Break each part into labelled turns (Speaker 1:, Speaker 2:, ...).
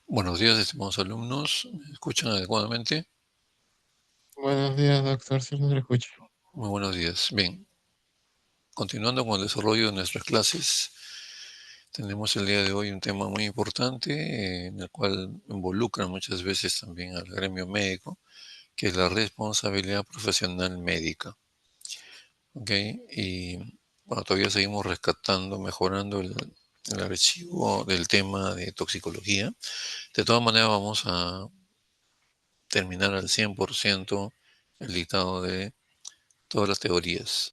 Speaker 1: Buenos días, estimados alumnos. ¿Me escuchan adecuadamente?
Speaker 2: Buenos días, doctor. Sí, lo escucho.
Speaker 1: Muy buenos días. Bien, continuando con el desarrollo de nuestras clases, tenemos el día de hoy un tema muy importante en el cual involucra muchas veces también al gremio médico, que es la responsabilidad profesional médica. ¿Ok? Y bueno, todavía seguimos rescatando, mejorando el archivo del tema de toxicología. De todas maneras, vamos a terminar al 100% el dictado de todas las teorías.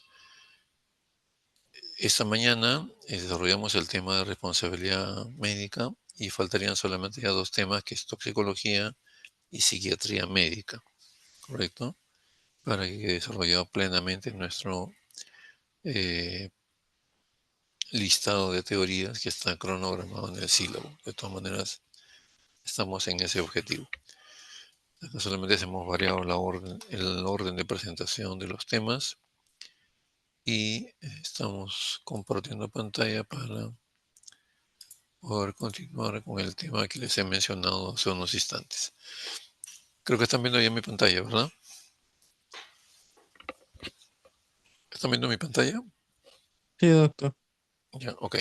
Speaker 1: Esta mañana desarrollamos el tema de responsabilidad médica y faltarían solamente ya dos temas, que es toxicología y psiquiatría médica, ¿correcto? Para que quede desarrollado plenamente nuestro eh, listado de teorías que está cronogramado en el sílabo. De todas maneras, estamos en ese objetivo. Acá solamente hemos variado el orden de presentación de los temas y estamos compartiendo pantalla para poder continuar con el tema que les he mencionado hace unos instantes. Creo que están viendo ya mi pantalla, ¿verdad? ¿Están viendo mi pantalla?
Speaker 2: Sí, doctor.
Speaker 1: Ya, ok.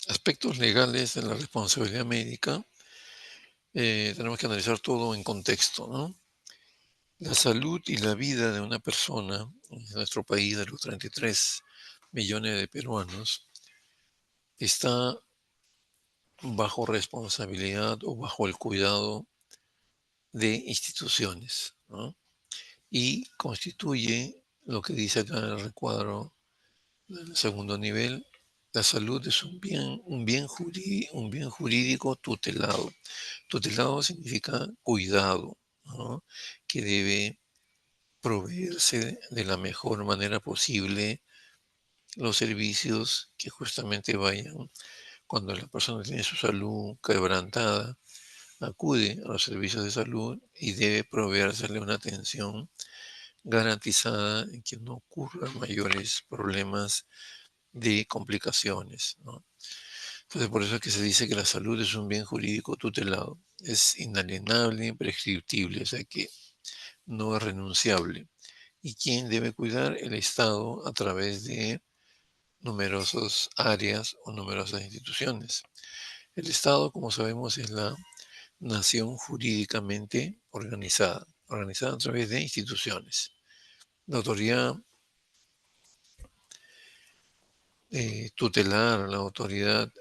Speaker 1: Aspectos legales de la responsabilidad médica. Tenemos que analizar todo en contexto, ¿no? La salud y la vida de una persona en nuestro país, de los 33 millones de peruanos, está bajo responsabilidad o bajo el cuidado de instituciones, ¿no? Y constituye lo que dice acá en el recuadro del segundo nivel: la salud es un bien jurídico tutelado. Tutelado significa cuidado, ¿no? Que debe proveerse de la mejor manera posible los servicios que justamente vayan cuando la persona tiene su salud quebrantada, acude a los servicios de salud y debe proveérsele una atención garantizada en que no ocurran mayores problemas de complicaciones, ¿no? Entonces, por eso es que se dice que la salud es un bien jurídico tutelado. Es inalienable, imprescriptible, o sea que no es renunciable. ¿Y quién debe cuidar? El Estado, a través de numerosas áreas o numerosas instituciones. El Estado, como sabemos, es la nación jurídicamente organizada a través de instituciones. La autoridad tutelar, la autoridad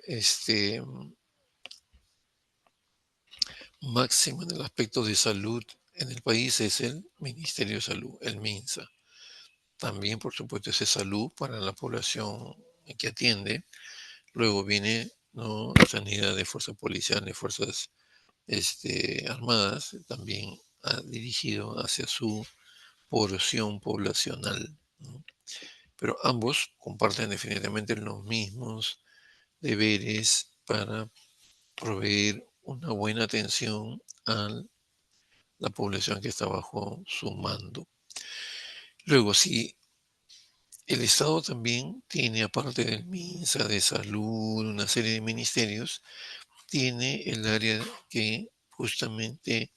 Speaker 1: máxima en el aspecto de salud en el país es el Ministerio de Salud, el MINSA. También, por supuesto, es de salud para la población que atiende. Luego viene, ¿no?, la sanidad de fuerzas policiales, fuerzas armadas, también ha dirigido hacia su porción poblacional, ¿no? Pero ambos comparten definitivamente los mismos deberes para proveer una buena atención a la población que está bajo su mando. Luego, si el Estado también tiene, aparte del MINSA, de salud, una serie de ministerios, tiene el área que justamente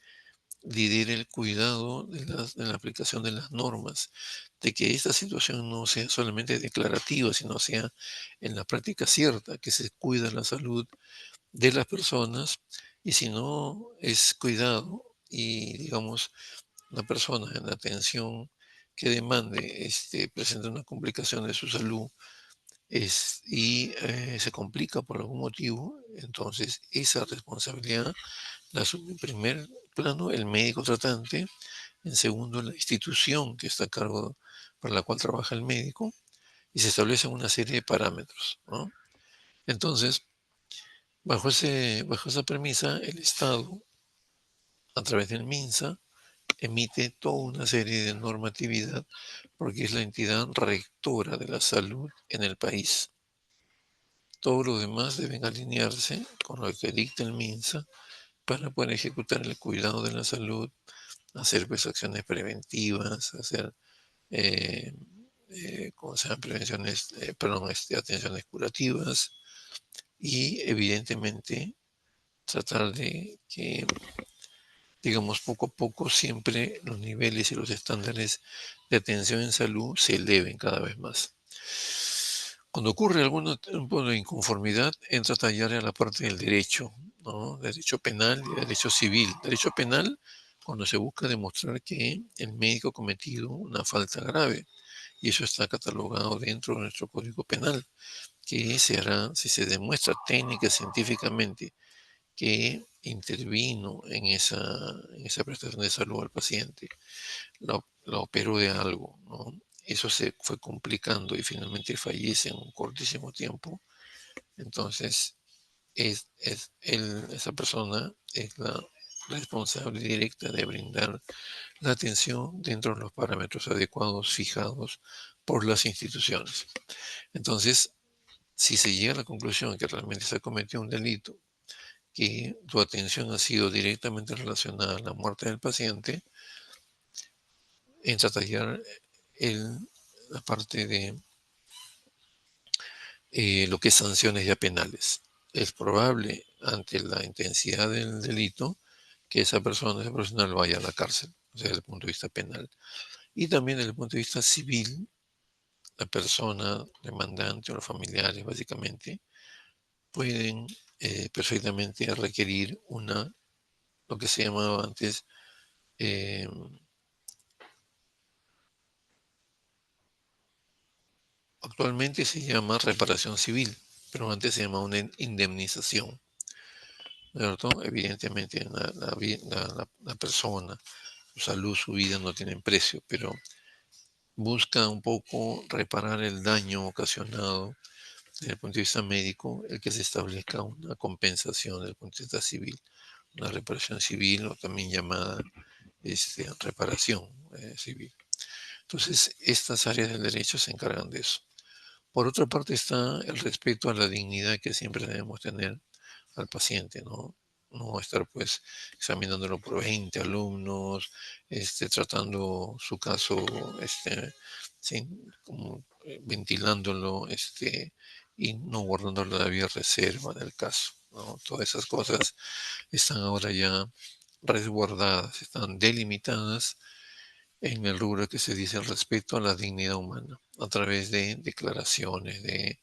Speaker 1: lidera el cuidado de la aplicación de las normas, de que esta situación no sea solamente declarativa, sino sea en la práctica cierta, que se cuida la salud de las personas. Y si no es cuidado y, digamos, una persona en atención que demande presenta una complicación de su salud se complica por algún motivo, entonces esa responsabilidad la asume en primer plano el médico tratante, en segundo la institución que está a cargo, para la cual trabaja el médico, y se establecen una serie de parámetros, ¿no? Entonces, bajo esa premisa, el Estado, a través del MINSA, emite toda una serie de normatividad porque es la entidad rectora de la salud en el país. Todos los demás deben alinearse con lo que dicta el MINSA para poder ejecutar el cuidado de la salud, hacer, pues, acciones preventivas, hacer eh, como sean prevenciones, perdón, atenciones curativas y evidentemente tratar de que, digamos, poco a poco siempre los niveles y los estándares de atención en salud se eleven cada vez más. Cuando ocurre algún tipo de inconformidad, entra a tallar a la parte del derecho, ¿no? Derecho penal y derecho civil. Derecho penal, cuando se busca demostrar que el médico ha cometido una falta grave, y eso está catalogado dentro de nuestro Código Penal, que se hará si se demuestra técnica científicamente que intervino en esa prestación de salud al paciente, la operó de algo, ¿no? Eso se fue complicando y finalmente fallece en un cortísimo tiempo. Entonces, esa persona es la responsable directa de brindar la atención dentro de los parámetros adecuados fijados por las instituciones. Entonces, si se llega a la conclusión que realmente se ha cometido un delito, que tu atención ha sido directamente relacionada a la muerte del paciente, entra a tallar la parte de lo que es sanciones ya penales. Es probable, ante la intensidad del delito, que esa persona, ese profesional, vaya a la cárcel, o sea, desde el punto de vista penal. Y también desde el punto de vista civil, la persona demandante o los familiares, básicamente, pueden perfectamente requerir lo que se llamaba antes, eh, actualmente se llama reparación civil, pero antes se llamaba una indemnización, ¿cierto? Evidentemente la persona, su salud, su vida no tienen precio, pero busca un poco reparar el daño ocasionado desde el punto de vista médico, el que se establezca una compensación desde el punto de vista civil, una reparación civil o también llamada reparación civil. Entonces, estas áreas del derecho se encargan de eso. Por otra parte está el respeto a la dignidad que siempre debemos tener al paciente, ¿no? No estar pues examinándolo por 20 alumnos, tratando su caso, como, ventilándolo, y no guardando la vía reserva del caso, ¿no? Todas esas cosas están ahora ya resguardadas, están delimitadas en el rubro que se dice respeto a la dignidad humana, a través de declaraciones, de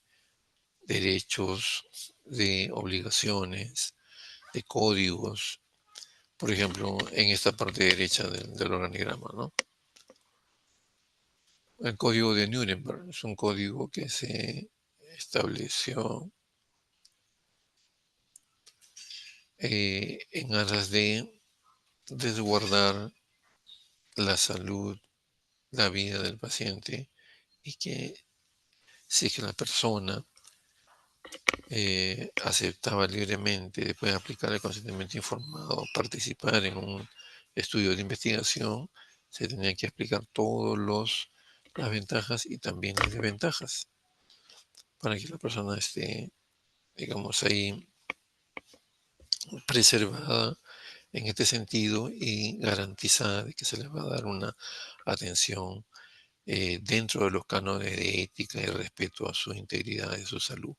Speaker 1: derechos, de obligaciones, de códigos. Por ejemplo, en esta parte derecha del organigrama, ¿no? El código de Nuremberg es un código que se estableció en aras de resguardar la salud, la vida del paciente, y que si es que la persona aceptaba libremente, después de aplicar el consentimiento informado, participar en un estudio de investigación, se tenía que explicar las ventajas y también las desventajas para que la persona esté, digamos, ahí preservada en este sentido y garantizada de que se le va a dar una atención dentro de los cánones de ética y respeto a su integridad y a su salud.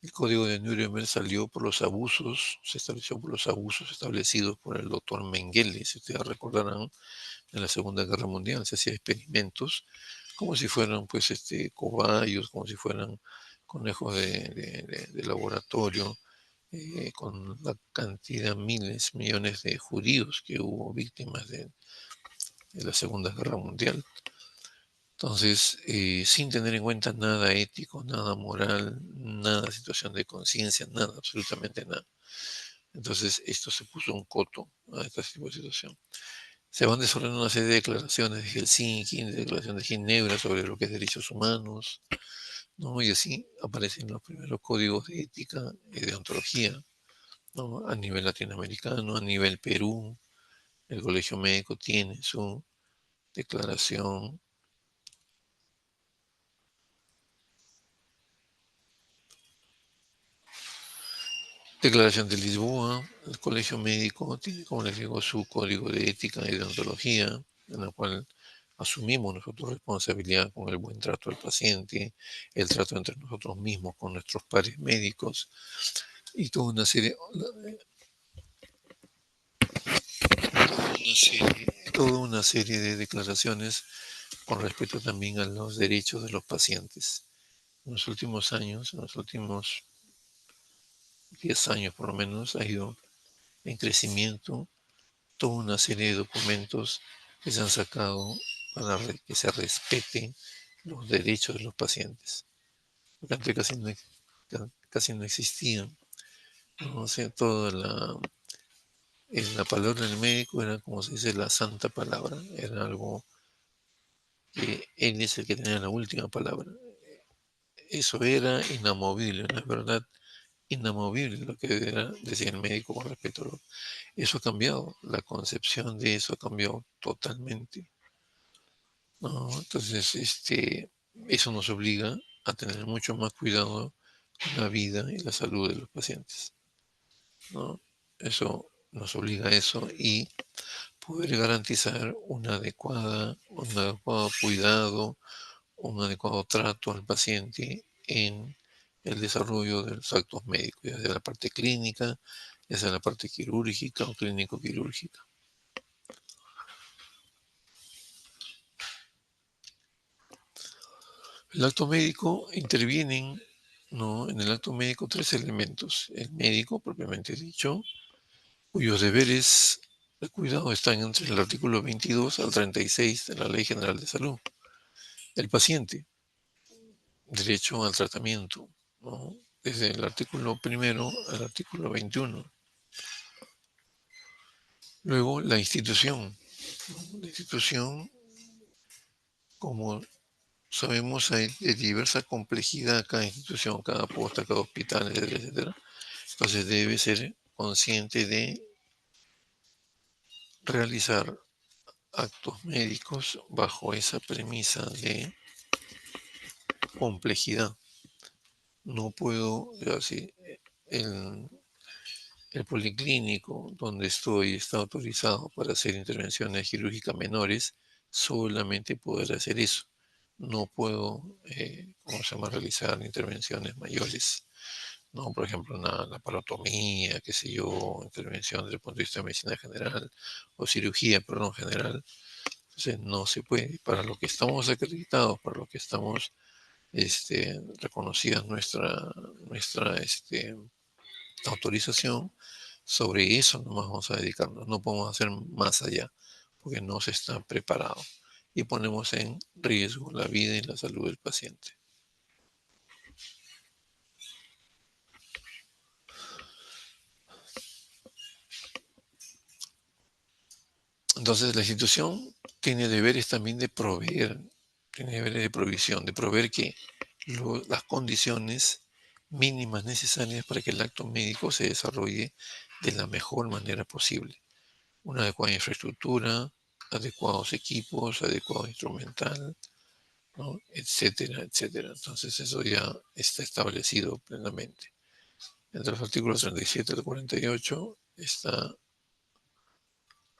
Speaker 1: El código de Nuremberg salió por los abusos, se estableció por los abusos establecidos por el doctor Mengele. Si ustedes recordarán, en la Segunda Guerra Mundial se hacían experimentos como si fueran pues cobayos, como si fueran conejos de laboratorio, con la cantidad, miles, millones de judíos que hubo víctimas de la Segunda Guerra Mundial. Entonces, sin tener en cuenta nada ético, nada moral, nada situación de conciencia, nada, absolutamente nada. Entonces, esto se puso un coto a este tipo de situación. Se van desarrollando una serie de declaraciones de Helsinki, de declaraciones de Ginebra sobre lo que es derechos humanos, ¿no? Y así aparecen los primeros códigos de ética y de ontología, ¿no? A nivel latinoamericano, a nivel Perú, el Colegio Médico tiene su declaración. Declaración de Lisboa, el Colegio Médico tiene, como les digo, su código de ética y de ontología, en la cual asumimos nosotros responsabilidad con el buen trato del paciente, el trato entre nosotros mismos, con nuestros pares médicos y toda una serie de declaraciones con respecto también a los derechos de los pacientes. En los últimos años, en los últimos 10 años por lo menos, ha ido en crecimiento toda una serie de documentos que se han sacado para que se respeten los derechos de los pacientes. Porque antes casi no existían. ¿No? O sea, la palabra del médico era, como se dice, la santa palabra. Era algo que él es el que tenía la última palabra. Eso era inamovible, ¿no? Es verdad, inamovible lo que decía el médico con respecto a lo. Eso ha cambiado, la concepción de eso ha cambiado totalmente, ¿no? Entonces, eso nos obliga a tener mucho más cuidado con la vida y la salud de los pacientes, ¿no? Eso nos obliga a eso y poder garantizar un adecuado cuidado, un adecuado trato al paciente en el desarrollo de los actos médicos, ya sea la parte clínica, ya sea la parte quirúrgica o clínico-quirúrgica. El acto médico intervienen, ¿no? En el acto médico tres elementos. El médico, propiamente dicho, cuyos deberes de cuidado están entre el artículo 22 al 36 de la Ley General de Salud. El paciente, derecho al tratamiento, ¿no? Desde el artículo primero al artículo 21. Luego, la institución. La institución, como sabemos, hay de diversa complejidad cada institución, cada posta, cada hospital, etcétera, etcétera. Entonces debe ser consciente de realizar actos médicos bajo esa premisa de complejidad. No puedo, así, el, el policlínico donde estoy está autorizado para hacer intervenciones quirúrgicas menores, solamente poder hacer eso. No puedo, ¿cómo se llama?, realizar intervenciones mayores. ¿No? Por ejemplo, una laparotomía, qué sé yo, intervención desde el punto de vista de medicina general o cirugía, perdón, general. Entonces, no se puede. Para lo que estamos acreditados, para lo que estamos reconocida nuestra autorización, sobre eso nomás vamos a dedicarnos. No podemos hacer más allá, porque no se está preparado y ponemos en riesgo la vida y la salud del paciente. Entonces, la institución tiene deberes también de proveer, tiene deberes de provisión, de proveer que las condiciones mínimas necesarias para que el acto médico se desarrolle de la mejor manera posible. Una adecuada infraestructura, adecuados equipos, adecuado instrumental, ¿no? Etcétera, etcétera. Entonces, eso ya está establecido plenamente. Entre los artículos 37 al 48 está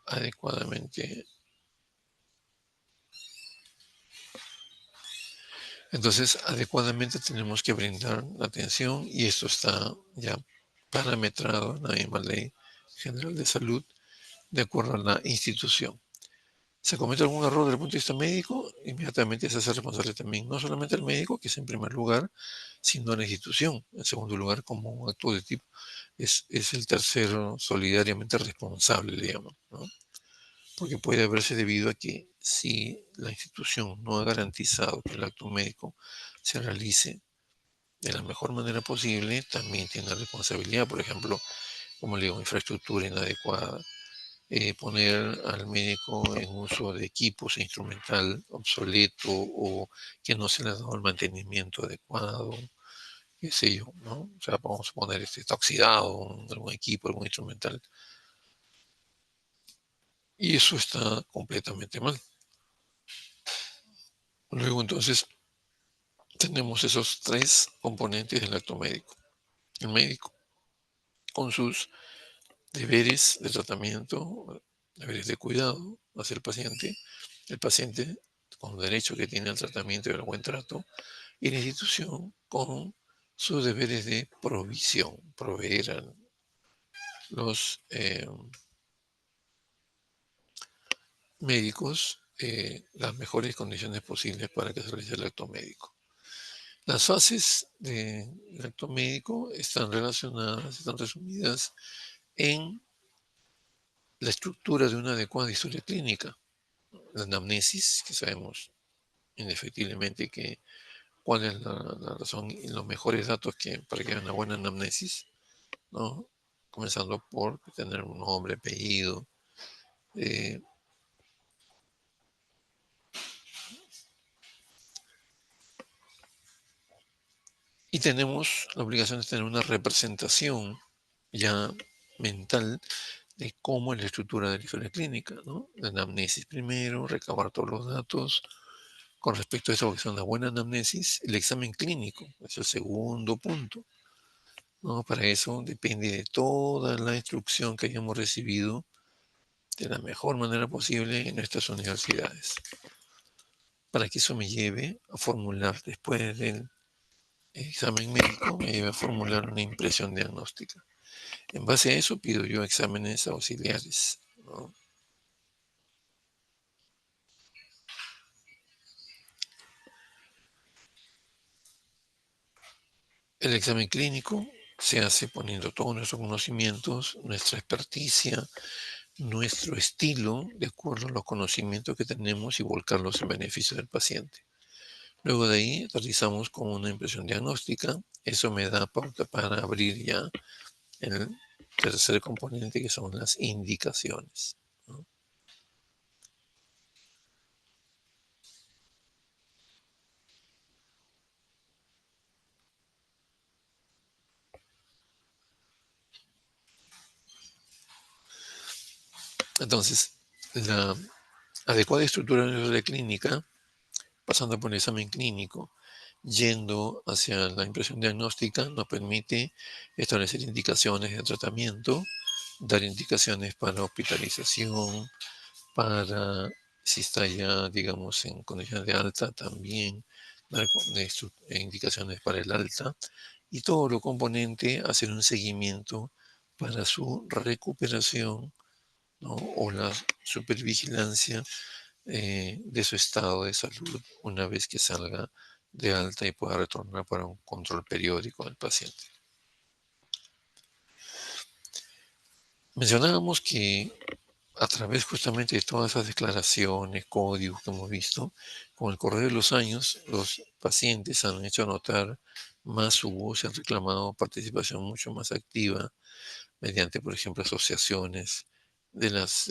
Speaker 1: adecuadamente. Entonces, adecuadamente tenemos que brindar la atención y esto está ya parametrado en la misma Ley General de Salud de acuerdo a la institución. Se comete algún error desde el punto de vista médico, inmediatamente se hace responsable también, no solamente el médico, que es en primer lugar, sino la institución. En segundo lugar, como un acto de tipo, es el tercero solidariamente responsable, le llaman, ¿no? Porque puede haberse debido a que si la institución no ha garantizado que el acto médico se realice de la mejor manera posible, también tiene responsabilidad. Por ejemplo, como le digo, infraestructura inadecuada, poner al médico en uso de equipos e instrumental obsoleto o que no se le ha dado el mantenimiento adecuado, qué sé yo, ¿no? O sea, vamos a poner, está oxidado algún equipo, algún instrumental. Y eso está completamente mal. Luego, entonces, tenemos esos tres componentes del acto médico. El médico, con sus deberes de tratamiento, deberes de cuidado hacia el paciente, el paciente con derecho que tiene al tratamiento y al buen trato, y la institución con sus deberes de provisión, proveer a los médicos las mejores condiciones posibles para que se realice el acto médico. Las fases del acto médico están relacionadas, están resumidas en la estructura de una adecuada historia clínica, la anamnesis, que sabemos indefectiblemente que cuál es la razón y los mejores datos para que haya una buena anamnesis, ¿no? Comenzando por tener un nombre, apellido. eh, y tenemos la obligación de tener una representación ya mental de cómo es la estructura de la historia clínica, ¿no? La anamnesis primero, recabar todos los datos. Con respecto a eso, que es una buena anamnesis, el examen clínico es el segundo punto, ¿no? Para eso depende de toda la instrucción que hayamos recibido de la mejor manera posible en nuestras universidades, para que eso me lleve a formular, después del examen médico, me lleve a formular una impresión diagnóstica. En base a eso pido yo exámenes auxiliares, ¿no? El examen clínico se hace poniendo todos nuestros conocimientos, nuestra experticia, nuestro estilo, de acuerdo a los conocimientos que tenemos y volcarlos en beneficio del paciente. Luego de ahí realizamos con una impresión diagnóstica. Eso me da pauta para abrir ya el tercer componente, que son las indicaciones, ¿no? Entonces, la adecuada estructura de la clínica, pasando por el examen clínico, yendo hacia la impresión diagnóstica, nos permite establecer indicaciones de tratamiento, dar indicaciones para hospitalización, para si está ya, digamos, en condiciones de alta, también dar indicaciones para el alta, y todo lo componente, hacer un seguimiento para su recuperación, ¿no? O la supervigilancia de su estado de salud una vez que salga de alta y pueda retornar para un control periódico del paciente. Mencionábamos que a través justamente de todas esas declaraciones, códigos que hemos visto, con el correr de los años, los pacientes han hecho notar más su voz y han reclamado participación mucho más activa mediante, por ejemplo, asociaciones de las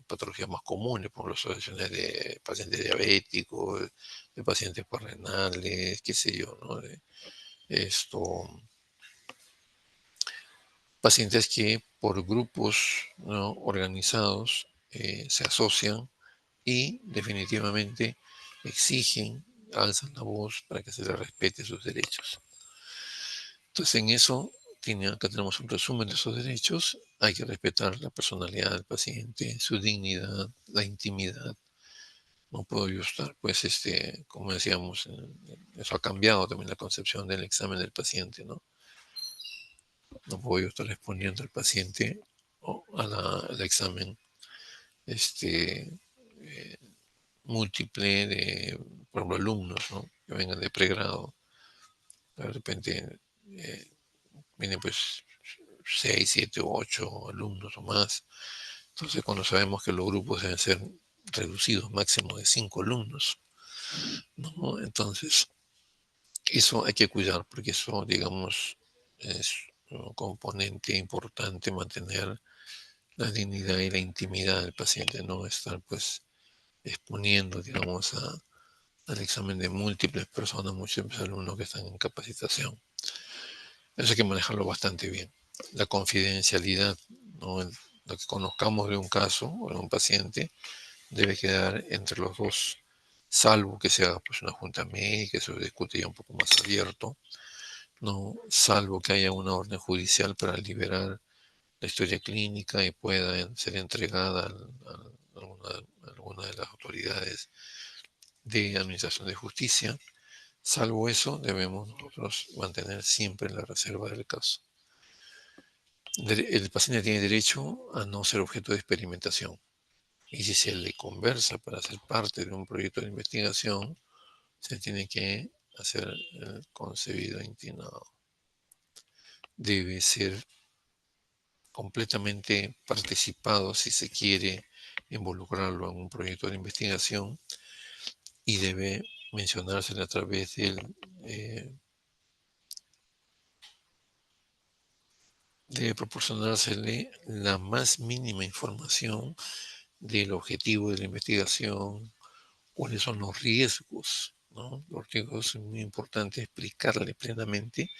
Speaker 1: patologías más comunes, por las asociaciones de pacientes diabéticos, de pacientes renales, qué sé yo, ¿no? Esto, pacientes que por grupos, ¿no?, organizados se asocian y definitivamente exigen, alzan la voz para que se les respete sus derechos. Entonces, en eso, acá tenemos un resumen de esos derechos. Hay que respetar la personalidad del paciente, su dignidad, la intimidad. No puedo yo estar, pues, como decíamos, eso ha cambiado también la concepción del examen del paciente, ¿no? No puedo yo estar exponiendo al paciente o al examen este, eh, múltiple de, por ejemplo, alumnos, ¿no?, que vengan de pregrado. De repente eh, vienen pues 6, 7 o 8 alumnos o más. Entonces, cuando sabemos que los grupos deben ser reducidos, máximo de 5 alumnos, ¿no? Entonces, eso hay que cuidar, porque eso, digamos, es un componente importante, mantener la dignidad y la intimidad del paciente, no estar pues exponiendo, digamos, al examen de múltiples personas, múltiples alumnos que están en capacitación. Eso hay que manejarlo bastante bien. La confidencialidad, ¿no? Lo que conozcamos de un caso o de un paciente debe quedar entre los dos, salvo que se haga pues una junta médica, eso se discute ya un poco más abierto, ¿no? Salvo que haya una orden judicial para liberar la historia clínica y pueda ser entregada a algún alguna de las autoridades de administración de justicia. Salvo eso, debemos nosotros mantener siempre la reserva del caso. El paciente tiene derecho a no ser objeto de experimentación. Y si se le conversa para ser parte de un proyecto de investigación, se tiene que hacer el concebido intimado. Debe ser completamente participado si se quiere involucrarlo en un proyecto de investigación y debe mencionársele a través debe proporcionársele la más mínima información del objetivo de la investigación, cuáles son los riesgos, ¿no? Los riesgos es muy importante explicarle plenamente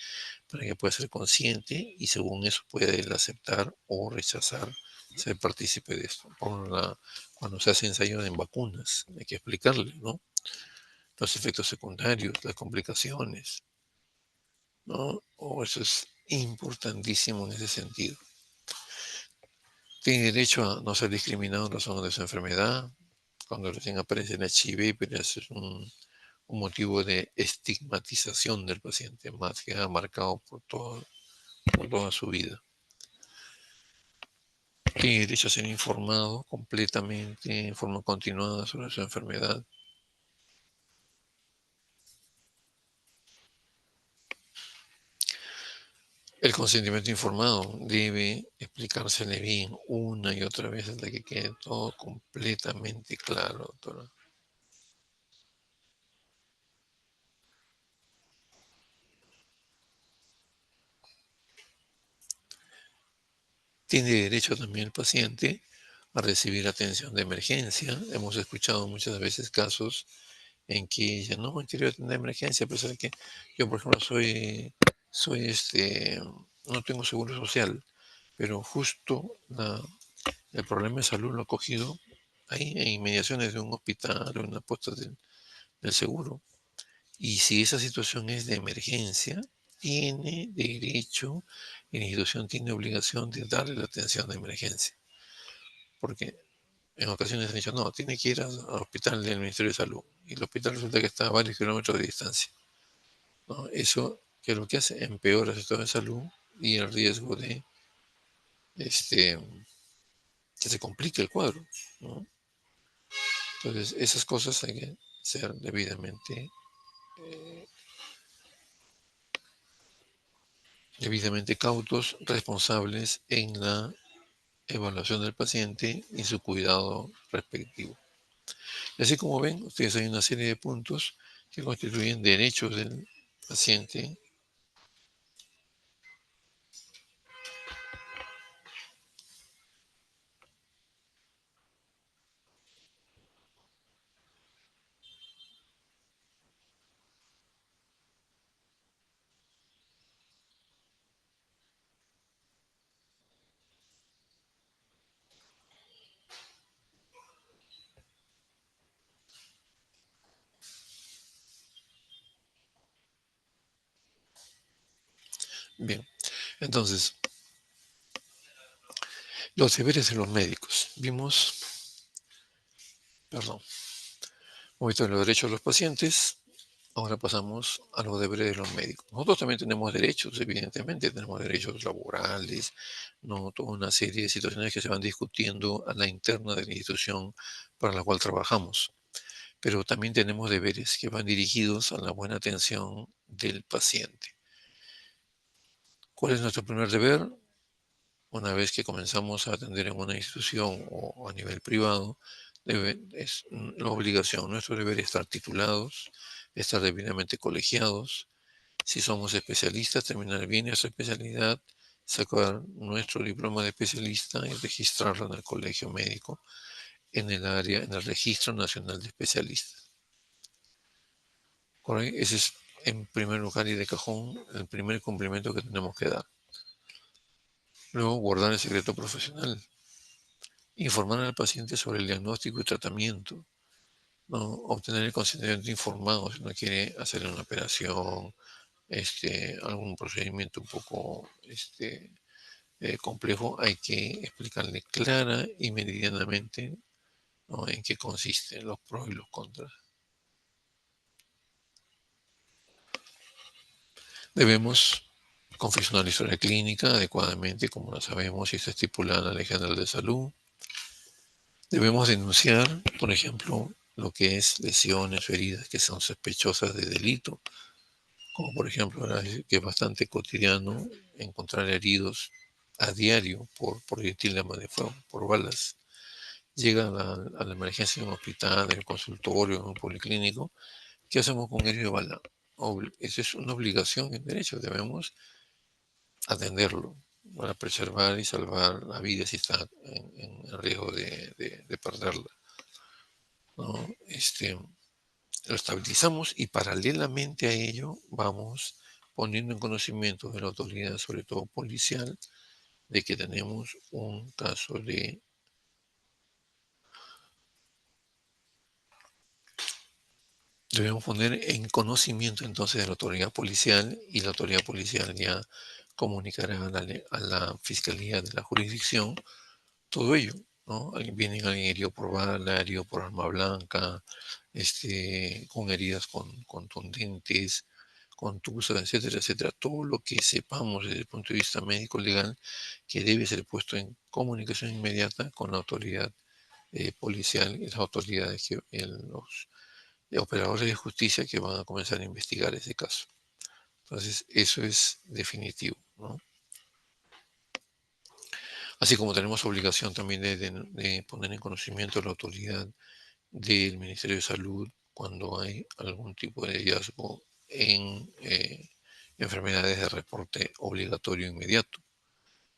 Speaker 1: para que pueda ser consciente y según eso pueda él aceptar o rechazar ser partícipe de esto. Cuando se hace ensayo en vacunas, hay que explicarle, ¿no? Los efectos secundarios, las complicaciones, ¿no? Eso es importantísimo en ese sentido. Tiene derecho a no ser discriminado en razón de su enfermedad. Cuando recién aparece el HIV, pero eso es un motivo de estigmatización del paciente, más que ha marcado por toda su vida. Tiene derecho a ser informado completamente, en forma continuada sobre su enfermedad. El consentimiento informado debe explicársele bien una y otra vez hasta que quede todo completamente claro, doctora. Tiene derecho también el paciente a recibir atención de emergencia. Hemos escuchado muchas veces casos en que ella no quiero atender emergencia, a pesar de que yo, por ejemplo, no tengo seguro social, pero justo el problema de salud lo ha cogido ahí en inmediaciones de un hospital o en una puesta del seguro. Y si esa situación es de emergencia, tiene derecho y la institución tiene obligación de darle la atención de emergencia. Porque en ocasiones han dicho, no, tiene que ir al hospital del Ministerio de Salud. Y el hospital resulta que está a varios kilómetros de distancia, ¿no? Eso, que es lo que hace, empeora su estado de salud y el riesgo de que se complique el cuadro, ¿no? Entonces, esas cosas hay que ser debidamente cautos, responsables en la evaluación del paciente y su cuidado respectivo. Y así como ven, ustedes hay una serie de puntos que constituyen derechos del paciente. Bien, entonces, los deberes de los médicos. Perdón, hemos visto los derechos de los pacientes, ahora pasamos a los deberes de los médicos. Nosotros también tenemos derechos, evidentemente, tenemos derechos laborales, no toda una serie de situaciones que se van discutiendo a la interna de la institución para la cual trabajamos. Pero también tenemos deberes que van dirigidos a la buena atención del paciente. ¿Cuál es nuestro primer deber? Una vez que comenzamos a atender en una institución o a nivel privado, es la obligación, nuestro deber es estar titulados, estar debidamente colegiados. Si somos especialistas, terminar bien nuestra especialidad, sacar nuestro diploma de especialista y registrarlo en el colegio médico, en el área, en el Registro Nacional de Especialistas. Ese es, en primer lugar y de cajón, el primer cumplimiento que tenemos que dar. Luego, guardar el secreto profesional. Informar al paciente sobre el diagnóstico y tratamiento. ¿No? Obtener el consentimiento informado si uno quiere hacer una operación, algún procedimiento un poco complejo, hay que explicarle clara y meridianamente ¿no? En qué consiste, los pros y los contras. Debemos confeccionar la historia clínica adecuadamente, como la sabemos, y está estipulada en la Ley General de Salud. Debemos denunciar, por ejemplo, lo que es lesiones o heridas que son sospechosas de delito, como por ejemplo, ahora que es bastante cotidiano encontrar heridos a diario por proyectil de arma de fuego, por balas. Llegan a la emergencia de un hospital, en un consultorio, en un policlínico. ¿Qué hacemos con herido de bala? Esa es una obligación en derecho, debemos atenderlo para preservar y salvar la vida si está en riesgo de perderla, ¿no? Lo estabilizamos y paralelamente a ello vamos poniendo en conocimiento de la autoridad, sobre todo policial, de que tenemos un caso de... Debemos poner en conocimiento entonces de la autoridad policial, y la autoridad policial ya comunicará a la fiscalía de la jurisdicción todo ello, ¿no? Vienen alguien herido por bala, herido por arma blanca, con heridas contundentes, contusas, etcétera, etcétera. Todo lo que sepamos desde el punto de vista médico legal que debe ser puesto en comunicación inmediata con la autoridad policial y las autoridades, los operadores de justicia que van a comenzar a investigar ese caso. Entonces, eso es definitivo, ¿no? Así como tenemos obligación también de poner en conocimiento a la autoridad del Ministerio de Salud cuando hay algún tipo de hallazgo en enfermedades de reporte obligatorio inmediato,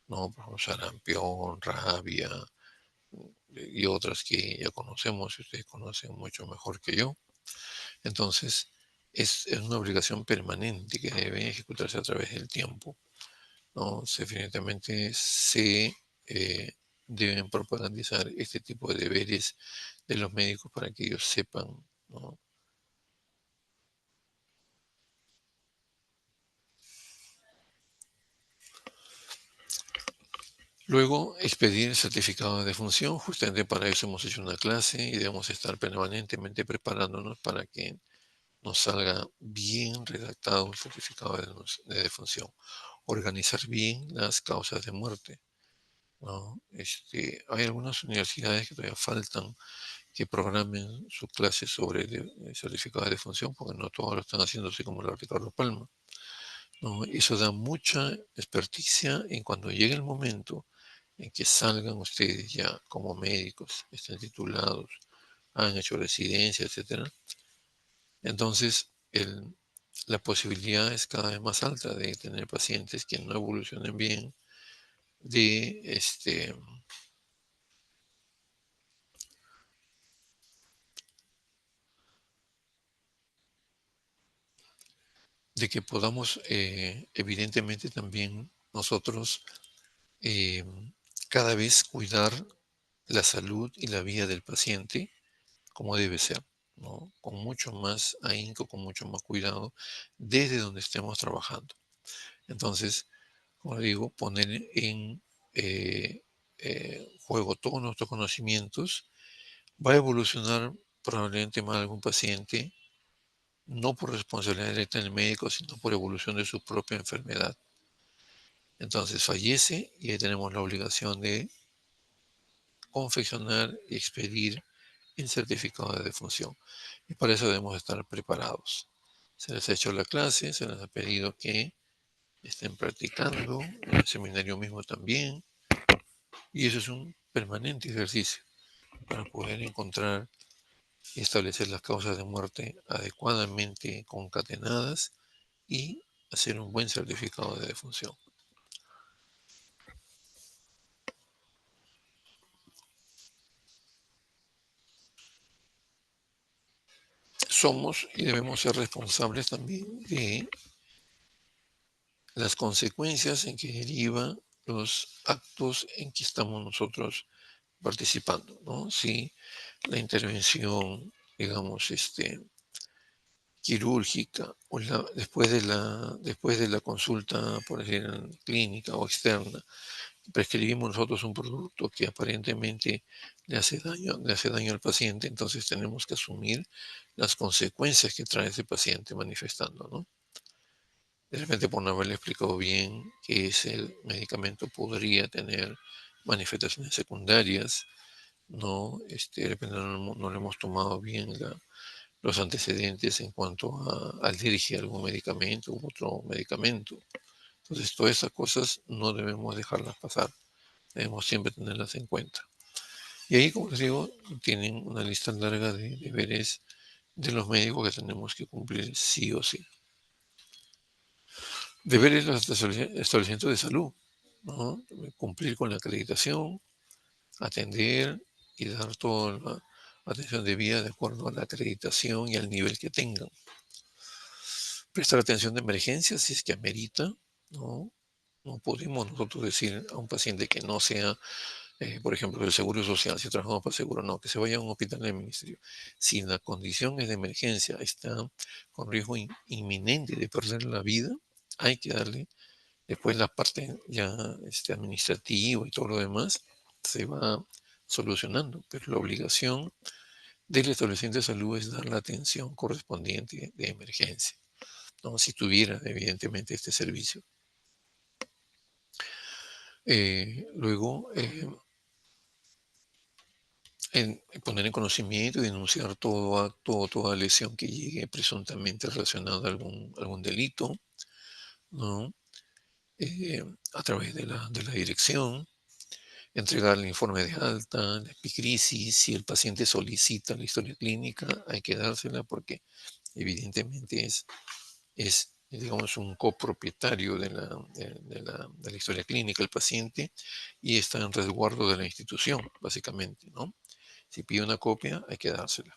Speaker 1: ¿no? Por ejemplo, sarampión, rabia y otras que ya conocemos y ustedes conocen mucho mejor que yo. Entonces, es una obligación permanente que debe ejecutarse a través del tiempo, ¿no? Definitivamente se deben propagandizar este tipo de deberes de los médicos para que ellos sepan, ¿no? Luego, expedir el certificado de defunción. Justamente para eso hemos hecho una clase y debemos estar permanentemente preparándonos para que nos salga bien redactado el certificado de defunción. Organizar bien las causas de muerte, ¿no? Hay algunas universidades que todavía faltan que programen su clase sobre el certificado de defunción, porque no todos lo están haciendo así como la Ricardo Palma, ¿no? Eso da mucha experticia en cuando llegue el momento en que salgan ustedes ya como médicos, estén titulados, han hecho residencia, etcétera. Entonces, la posibilidad es cada vez más alta de tener pacientes que no evolucionen bien, de, de que podamos, evidentemente, también nosotros eh, cada vez cuidar la salud y la vida del paciente como debe ser, ¿no? Con mucho más ahínco, con mucho más cuidado, desde donde estemos trabajando. Entonces, como digo, poner en eh, juego todos nuestros conocimientos va a evolucionar probablemente más algún paciente, no por responsabilidad directa del médico, sino por evolución de su propia enfermedad. Entonces fallece y ahí tenemos la obligación de confeccionar y expedir el certificado de defunción. Y para eso debemos estar preparados. Se les ha hecho la clase, se les ha pedido que estén practicando, en el seminario mismo también, y eso es un permanente ejercicio para poder encontrar y establecer las causas de muerte adecuadamente concatenadas y hacer un buen certificado de defunción. Somos y debemos ser responsables también de las consecuencias en que derivan los actos en que estamos nosotros participando, ¿no? Si la intervención, digamos, quirúrgica o después de la consulta, por decir, clínica o externa, prescribimos nosotros un producto que aparentemente le hace daño al paciente, entonces tenemos que asumir las consecuencias que trae ese paciente manifestando, ¿no? De repente, por no haberle explicado bien que ese medicamento podría tener manifestaciones secundarias, ¿no? De repente no le hemos tomado bien los antecedentes en cuanto a alergia a algún medicamento u otro medicamento. Entonces, todas esas cosas no debemos dejarlas pasar, debemos siempre tenerlas en cuenta. Y ahí, como les digo, tienen una lista larga de deberes de los médicos que tenemos que cumplir sí o sí. Deberes de los establecimientos de salud, ¿no? Cumplir con la acreditación, atender y dar toda la atención debida de acuerdo a la acreditación y al nivel que tengan. Prestar atención de emergencia si es que amerita, ¿no? No podemos nosotros decir a un paciente que no sea, por ejemplo, del Seguro Social, si trabajamos para el Seguro, no, que se vaya a un hospital del Ministerio. Si la condición es de emergencia, está con riesgo inminente de perder la vida, hay que darle. Después la parte ya administrativa y todo lo demás se va solucionando, pero la obligación del establecimiento de salud es dar la atención correspondiente de emergencia, ¿no? Si tuviera evidentemente este servicio. Luego, poner en conocimiento y denunciar todo acto o toda lesión que llegue presuntamente relacionada a algún delito, ¿no? Eh, a través de la dirección, entregar el informe de alta, la epicrisis. Si el paciente solicita la historia clínica, hay que dársela porque evidentemente es digamos, un copropietario de la historia clínica, el paciente, y está en resguardo de la institución, básicamente, ¿no? Si pide una copia, hay que dársela.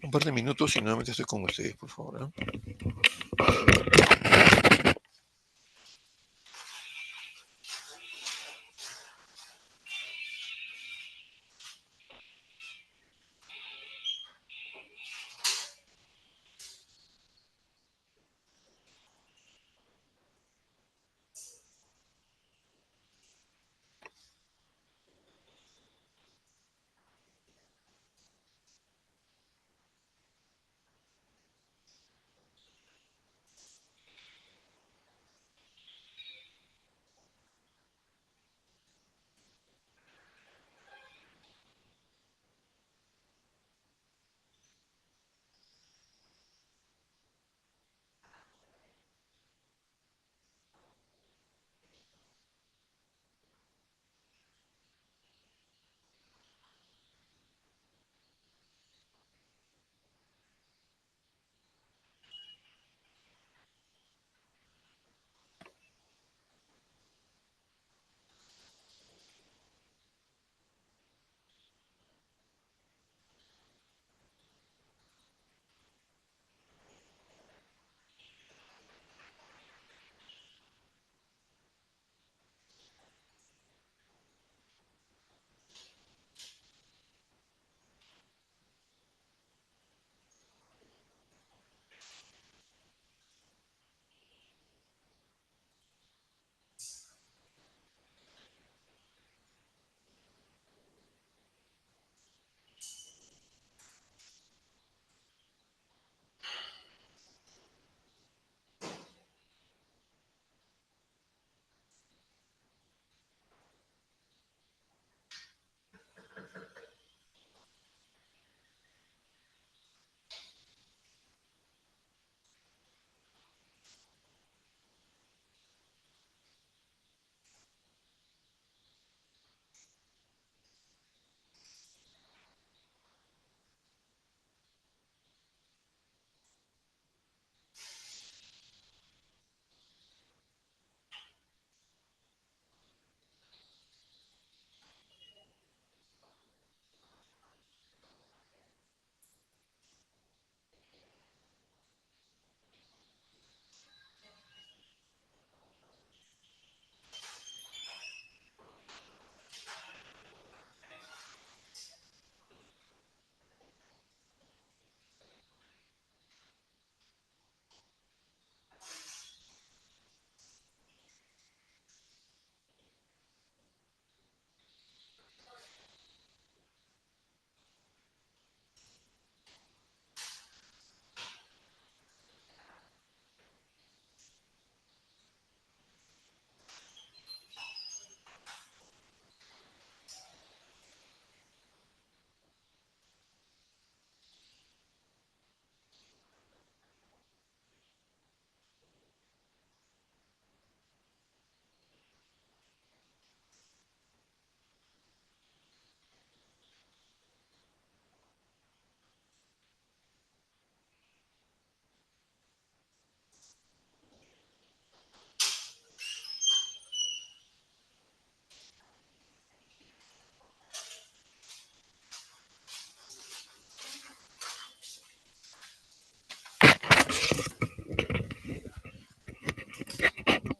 Speaker 1: Un par de minutos y nuevamente estoy con ustedes, por favor, ¿eh?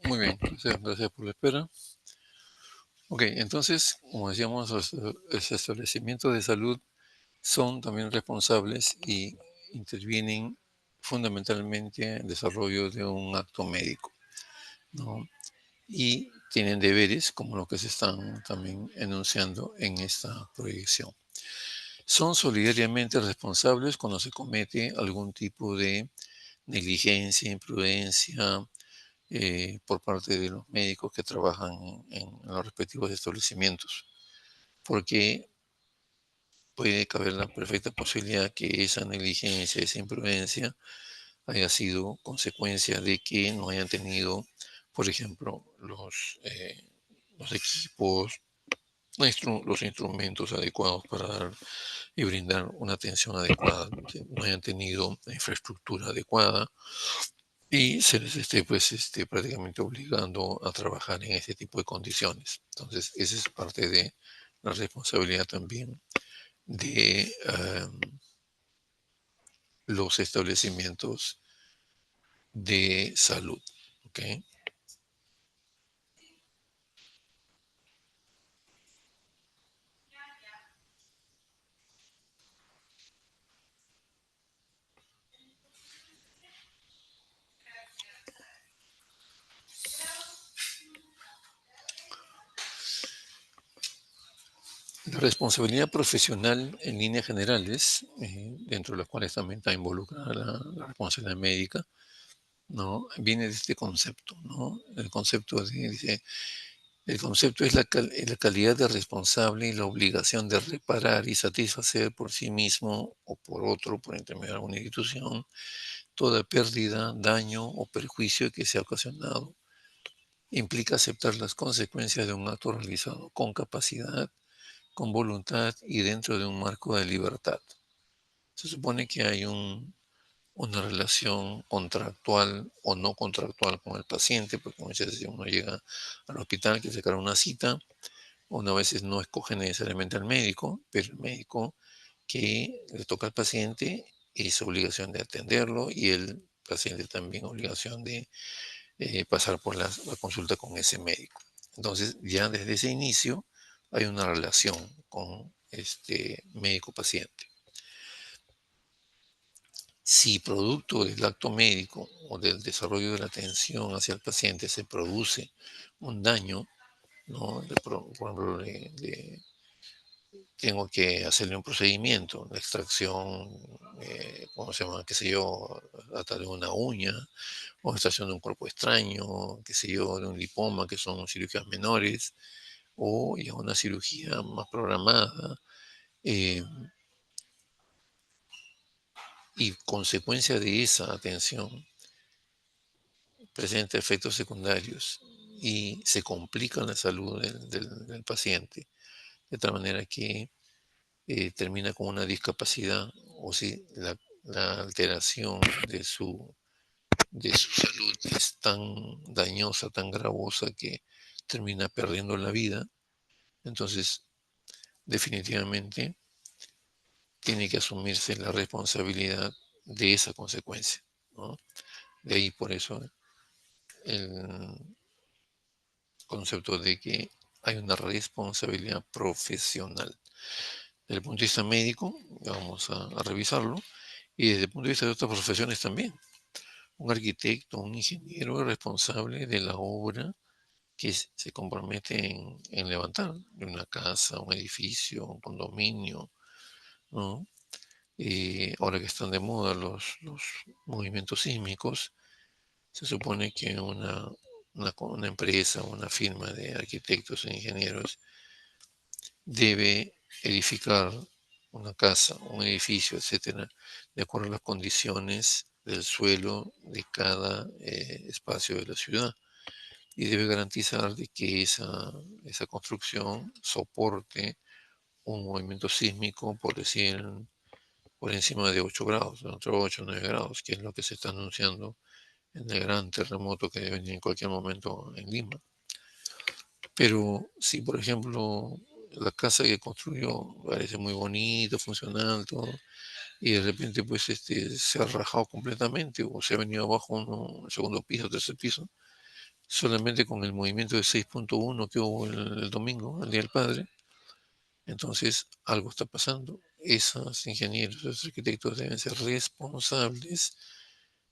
Speaker 1: Muy bien, gracias por la espera. Ok, entonces, como decíamos, los establecimientos de salud son también responsables y intervienen fundamentalmente en el desarrollo de un acto médico, ¿no? Y tienen deberes como los que se están también enunciando en esta proyección. Son solidariamente responsables cuando se comete algún tipo de negligencia, imprudencia por parte de los médicos que trabajan en los respectivos establecimientos, porque puede caber la perfecta posibilidad que esa negligencia, esa imprudencia haya sido consecuencia de que no hayan tenido, por ejemplo, los equipos, los instrumentos adecuados para dar y brindar una atención adecuada, que no hayan tenido la infraestructura adecuada y se les esté pues prácticamente obligando a trabajar en ese tipo de condiciones. Entonces, esa es parte de la responsabilidad también de los establecimientos de salud. ¿Ok? La responsabilidad profesional en líneas generales, dentro de las cuales también está involucrada la responsabilidad médica, ¿no? Viene de este concepto, ¿no? El concepto dice, el concepto es la calidad de responsable y la obligación de reparar y satisfacer por sí mismo o por otro, por intermedio de alguna institución, toda pérdida, daño o perjuicio que sea ocasionado. Implica aceptar las consecuencias de un acto realizado con capacidad, con voluntad y dentro de un marco de libertad. Se supone que hay una relación contractual o no contractual con el paciente, porque muchas veces uno llega al hospital que sacar una cita, una veces no escoge necesariamente al médico, pero el médico que le toca al paciente es obligación de atenderlo y el paciente también obligación de pasar por la consulta con ese médico. Entonces, ya desde ese inicio hay una relación con este médico-paciente. Si producto del acto médico o del desarrollo de la atención hacia el paciente se produce un daño, ¿no? Por ejemplo, tengo que hacerle un procedimiento, la extracción, ¿cómo se llama? ¿Qué sé yo? Hasta de una uña, o extracción de un cuerpo extraño, qué sé yo, de un lipoma, que son cirugías menores, o ya una cirugía más programada, eh, y consecuencia de esa atención presenta efectos secundarios y se complica la salud del paciente, de tal manera que termina con una discapacidad o si la alteración de su salud es tan dañosa, tan gravosa que termina perdiendo la vida, entonces definitivamente tiene que asumirse la responsabilidad de esa consecuencia, ¿no? De ahí por eso el concepto de que hay una responsabilidad profesional. Desde el punto de vista médico, vamos a revisarlo, y desde el punto de vista de otras profesiones también. Un arquitecto, un ingeniero es responsable de la obra que se compromete en levantar, una casa, un edificio, un condominio, ¿no? Ahora que están de moda los movimientos sísmicos, se supone que una empresa, una firma de arquitectos e ingenieros debe edificar una casa, un edificio, etcétera, de acuerdo a las condiciones del suelo de cada espacio de la ciudad y debe garantizar de que esa construcción soporte un movimiento sísmico, por decir, por encima de 8 grados, entre 8 y 9 grados, que es lo que se está anunciando en el gran terremoto que debe venir en cualquier momento en Lima. Pero si, por ejemplo, la casa que construyó parece muy bonita, funcional, todo, y de repente pues se ha rajado completamente o se ha venido abajo un segundo piso, tercer piso, solamente con el movimiento de 6.1 que hubo el domingo, el Día del Padre. Entonces, algo está pasando. Esos ingenieros, esos arquitectos deben ser responsables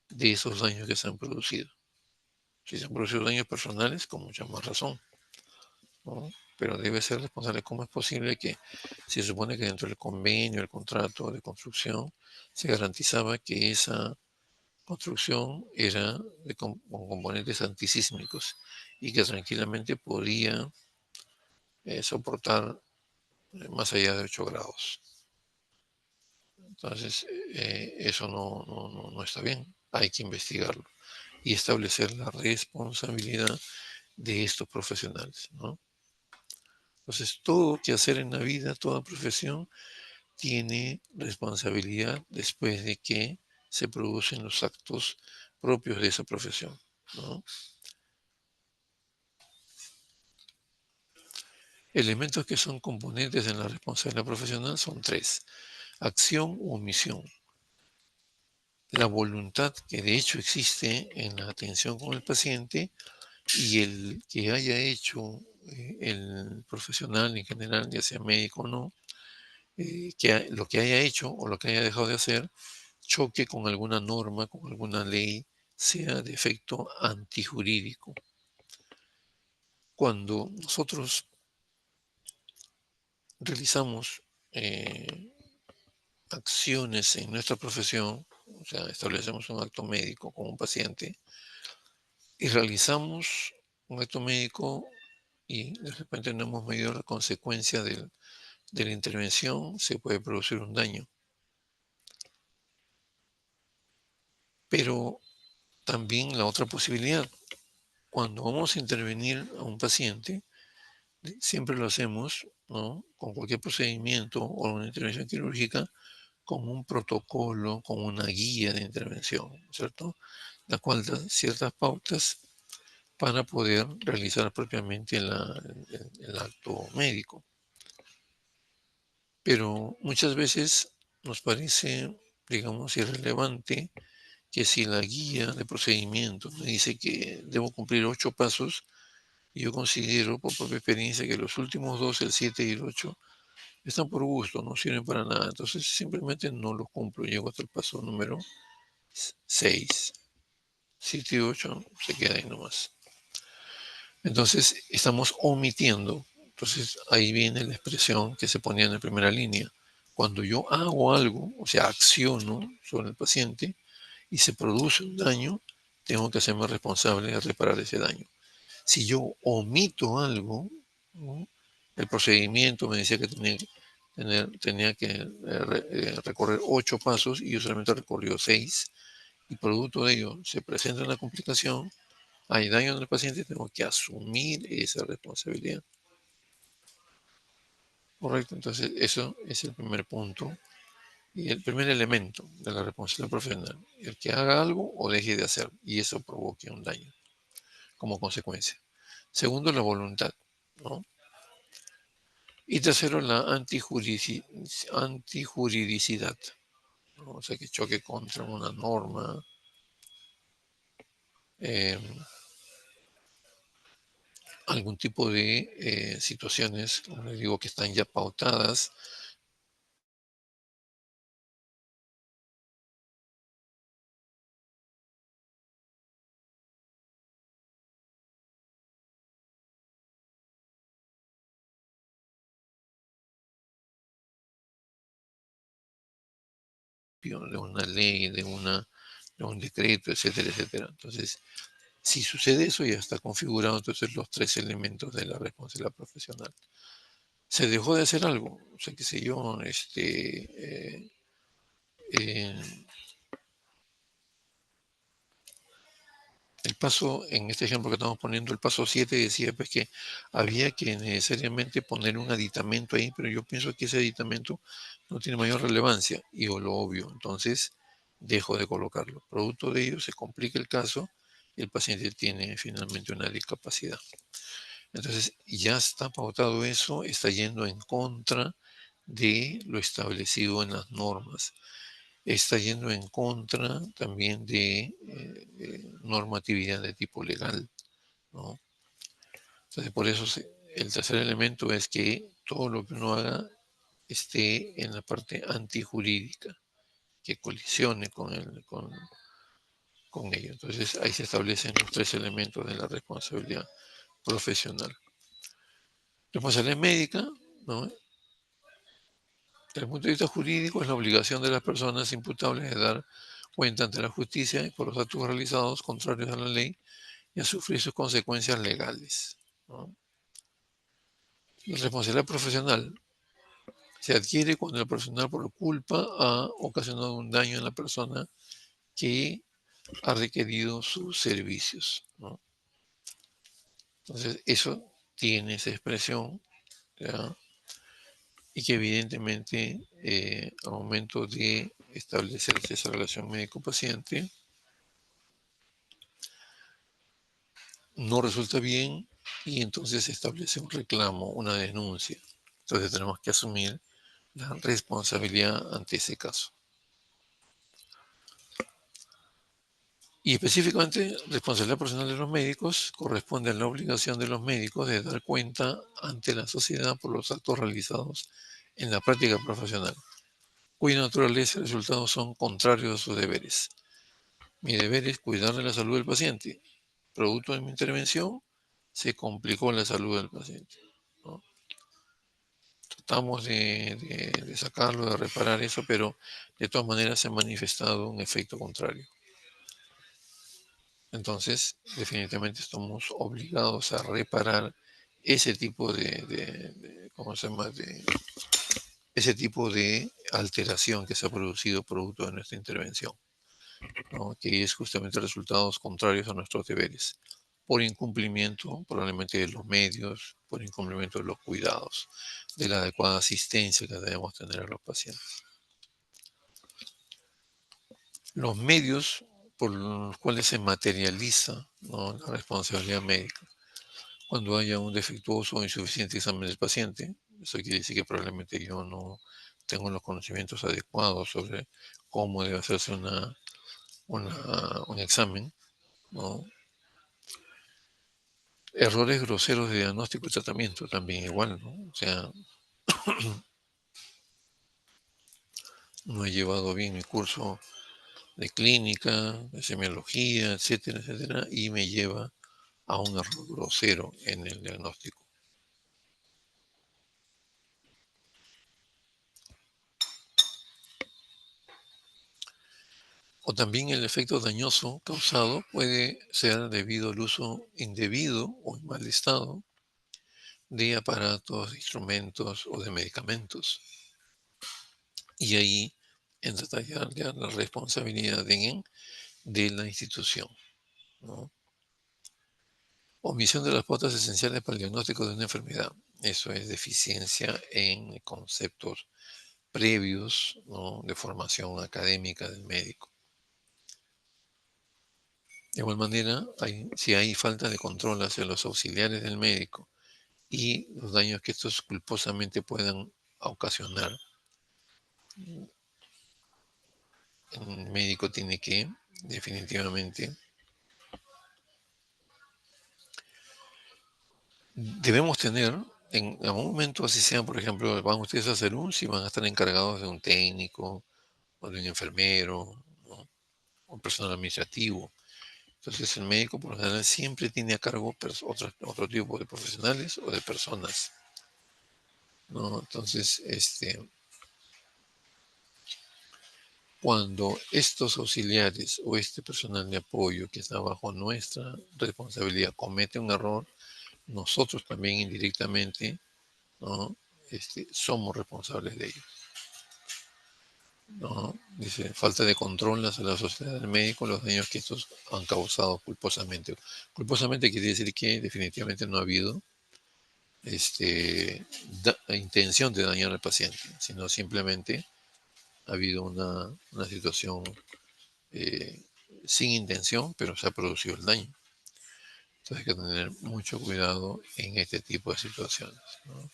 Speaker 1: de esos daños que se han producido. Si se han producido daños personales, con mucha más razón, ¿no? Pero debe ser responsable. ¿Cómo es posible que se supone que dentro del convenio, el contrato de construcción, se garantizaba que esa construcción era con componentes antisísmicos y que tranquilamente podía soportar más allá de 8 grados? Entonces, eso no está bien. Hay que investigarlo y establecer la responsabilidad de estos profesionales, ¿no? Entonces, todo que hacer en la vida, toda profesión, tiene responsabilidad después de que se producen los actos propios de esa profesión, ¿no? Elementos que son componentes en la responsabilidad profesional son tres: acción u omisión. La voluntad que de hecho existe en la atención con el paciente y el que haya hecho el profesional en general, ya sea médico o no, lo que haya hecho o lo que haya dejado de hacer choque con alguna norma, con alguna ley, sea de efecto antijurídico. Cuando nosotros realizamos acciones en nuestra profesión, o sea, establecemos un acto médico con un paciente y realizamos un acto médico y de repente no hemos medido la consecuencia de la intervención, se puede producir un daño. Pero también la otra posibilidad, cuando vamos a intervenir a un paciente, siempre lo hacemos, ¿no?, con cualquier procedimiento o una intervención quirúrgica, con un protocolo, con una guía de intervención, ¿cierto? La cual da ciertas pautas para poder realizar propiamente el acto médico. Pero muchas veces nos parece, digamos, irrelevante que si la guía de procedimiento me dice que debo cumplir 8 pasos, yo considero por propia experiencia que los últimos dos, el 7 y el 8, están por gusto, no sirven para nada. Entonces simplemente no los cumplo. Llego hasta el paso número 6. 7 y 8 se queda ahí nomás. Entonces estamos omitiendo. Entonces ahí viene la expresión que se ponía en la primera línea. Cuando yo hago algo, o sea, acciono sobre el paciente y se produce un daño, tengo que hacerme responsable de reparar ese daño. Si yo omito algo, ¿no?, el procedimiento me decía que tenía que recorrer 8 pasos y yo solamente recorrió 6, y producto de ello se presenta una complicación, hay daño en el paciente, tengo que asumir esa responsabilidad. Correcto, entonces eso es el primer punto y el primer elemento de la responsabilidad profesional: el que haga algo o deje de hacer y eso provoque un daño como consecuencia. Segundo, la voluntad, ¿no? Y tercero, la antijuridicidad, ¿no? O sea, que choque contra una norma, eh, algún tipo de situaciones, como les digo, que están ya pautadas. De una ley, de un decreto, etcétera, etcétera. Entonces, si sucede eso, ya está configurado entonces los tres elementos de la responsabilidad profesional. Se dejó de hacer algo, o sea, qué sé yo, eh, el paso, en este ejemplo que estamos poniendo, el paso 7 decía pues que había que necesariamente poner un aditamento ahí, pero yo pienso que ese aditamento no tiene mayor relevancia y o lo obvio, entonces dejo de colocarlo. Producto de ello se complica el caso y el paciente tiene finalmente una discapacidad. Entonces ya está pautado eso, está yendo en contra de lo establecido en las normas, está yendo en contra también de normatividad de tipo legal, ¿no? Entonces, por eso el tercer elemento es que todo lo que uno haga esté en la parte antijurídica, que colisione con ello. Entonces, ahí se establecen los tres elementos de la responsabilidad profesional. Responsabilidad médica, ¿no? Desde el punto de vista jurídico, es la obligación de las personas imputables de dar cuenta ante la justicia por los actos realizados contrarios a la ley y a sufrir sus consecuencias legales, ¿no? La responsabilidad profesional se adquiere cuando el profesional por culpa ha ocasionado un daño en la persona que ha requerido sus servicios, ¿no? Entonces, eso tiene esa expresión, ¿ya? Y que evidentemente al momento de establecerse esa relación médico-paciente no resulta bien y entonces se establece un reclamo, una denuncia. Entonces tenemos que asumir la responsabilidad ante ese caso. Y específicamente, responsabilidad personal de los médicos corresponde a la obligación de los médicos de dar cuenta ante la sociedad por los actos realizados en la práctica profesional, cuya naturaleza y resultados son contrarios a sus deberes. Mi deber es cuidar de la salud del paciente. Producto de mi intervención, se complicó la salud del paciente, ¿no? Tratamos de sacarlo, de reparar eso, pero de todas maneras se ha manifestado un efecto contrario. Entonces, definitivamente estamos obligados a reparar ese tipo ¿cómo se llama? Ese tipo de alteración que se ha producido producto de nuestra intervención, ¿no? Que es justamente resultados contrarios a nuestros deberes, por incumplimiento probablemente de los medios, por incumplimiento de los cuidados, de la adecuada asistencia que debemos tener a los pacientes. Los medios por los cuales se materializa, ¿no?, la responsabilidad médica. Cuando haya un defectuoso o insuficiente examen del paciente, eso quiere decir que probablemente yo no tengo los conocimientos adecuados sobre cómo debe hacerse un examen, ¿no? Errores groseros de diagnóstico y tratamiento también igual, ¿no? O sea, no he llevado bien mi curso de clínica, de semiología, etcétera, etcétera, y me lleva a un error grosero en el diagnóstico. O también el efecto dañoso causado puede ser debido al uso indebido o en mal estado de aparatos, instrumentos o de medicamentos. Y ahí entra ya la responsabilidad de la institución, ¿no? Omisión de las pautas esenciales para el diagnóstico de una enfermedad. Eso es deficiencia en conceptos previos, ¿no?, de formación académica del médico. De igual manera, si hay falta de control hacia los auxiliares del médico y los daños que estos culposamente puedan ocasionar, el médico tiene que definitivamente, debemos tener en algún momento, así sea, por ejemplo, van ustedes a hacer si van a estar encargados de un técnico o de un enfermero, ¿no?, un personal administrativo. Entonces el médico por lo general siempre tiene a cargo otro tipo de profesionales o de personas, ¿no? Entonces, cuando estos auxiliares o este personal de apoyo que está bajo nuestra responsabilidad comete un error, nosotros también indirectamente, ¿no?, somos responsables de ello, ¿no? Dice, falta de control hacia la sociedad del médico, los daños que estos han causado culposamente. Culposamente quiere decir que definitivamente no ha habido intención de dañar al paciente, sino simplemente ha habido una situación eh, sin intención, pero se ha producido el daño. Entonces hay que tener mucho cuidado en este tipo de situaciones, ¿no?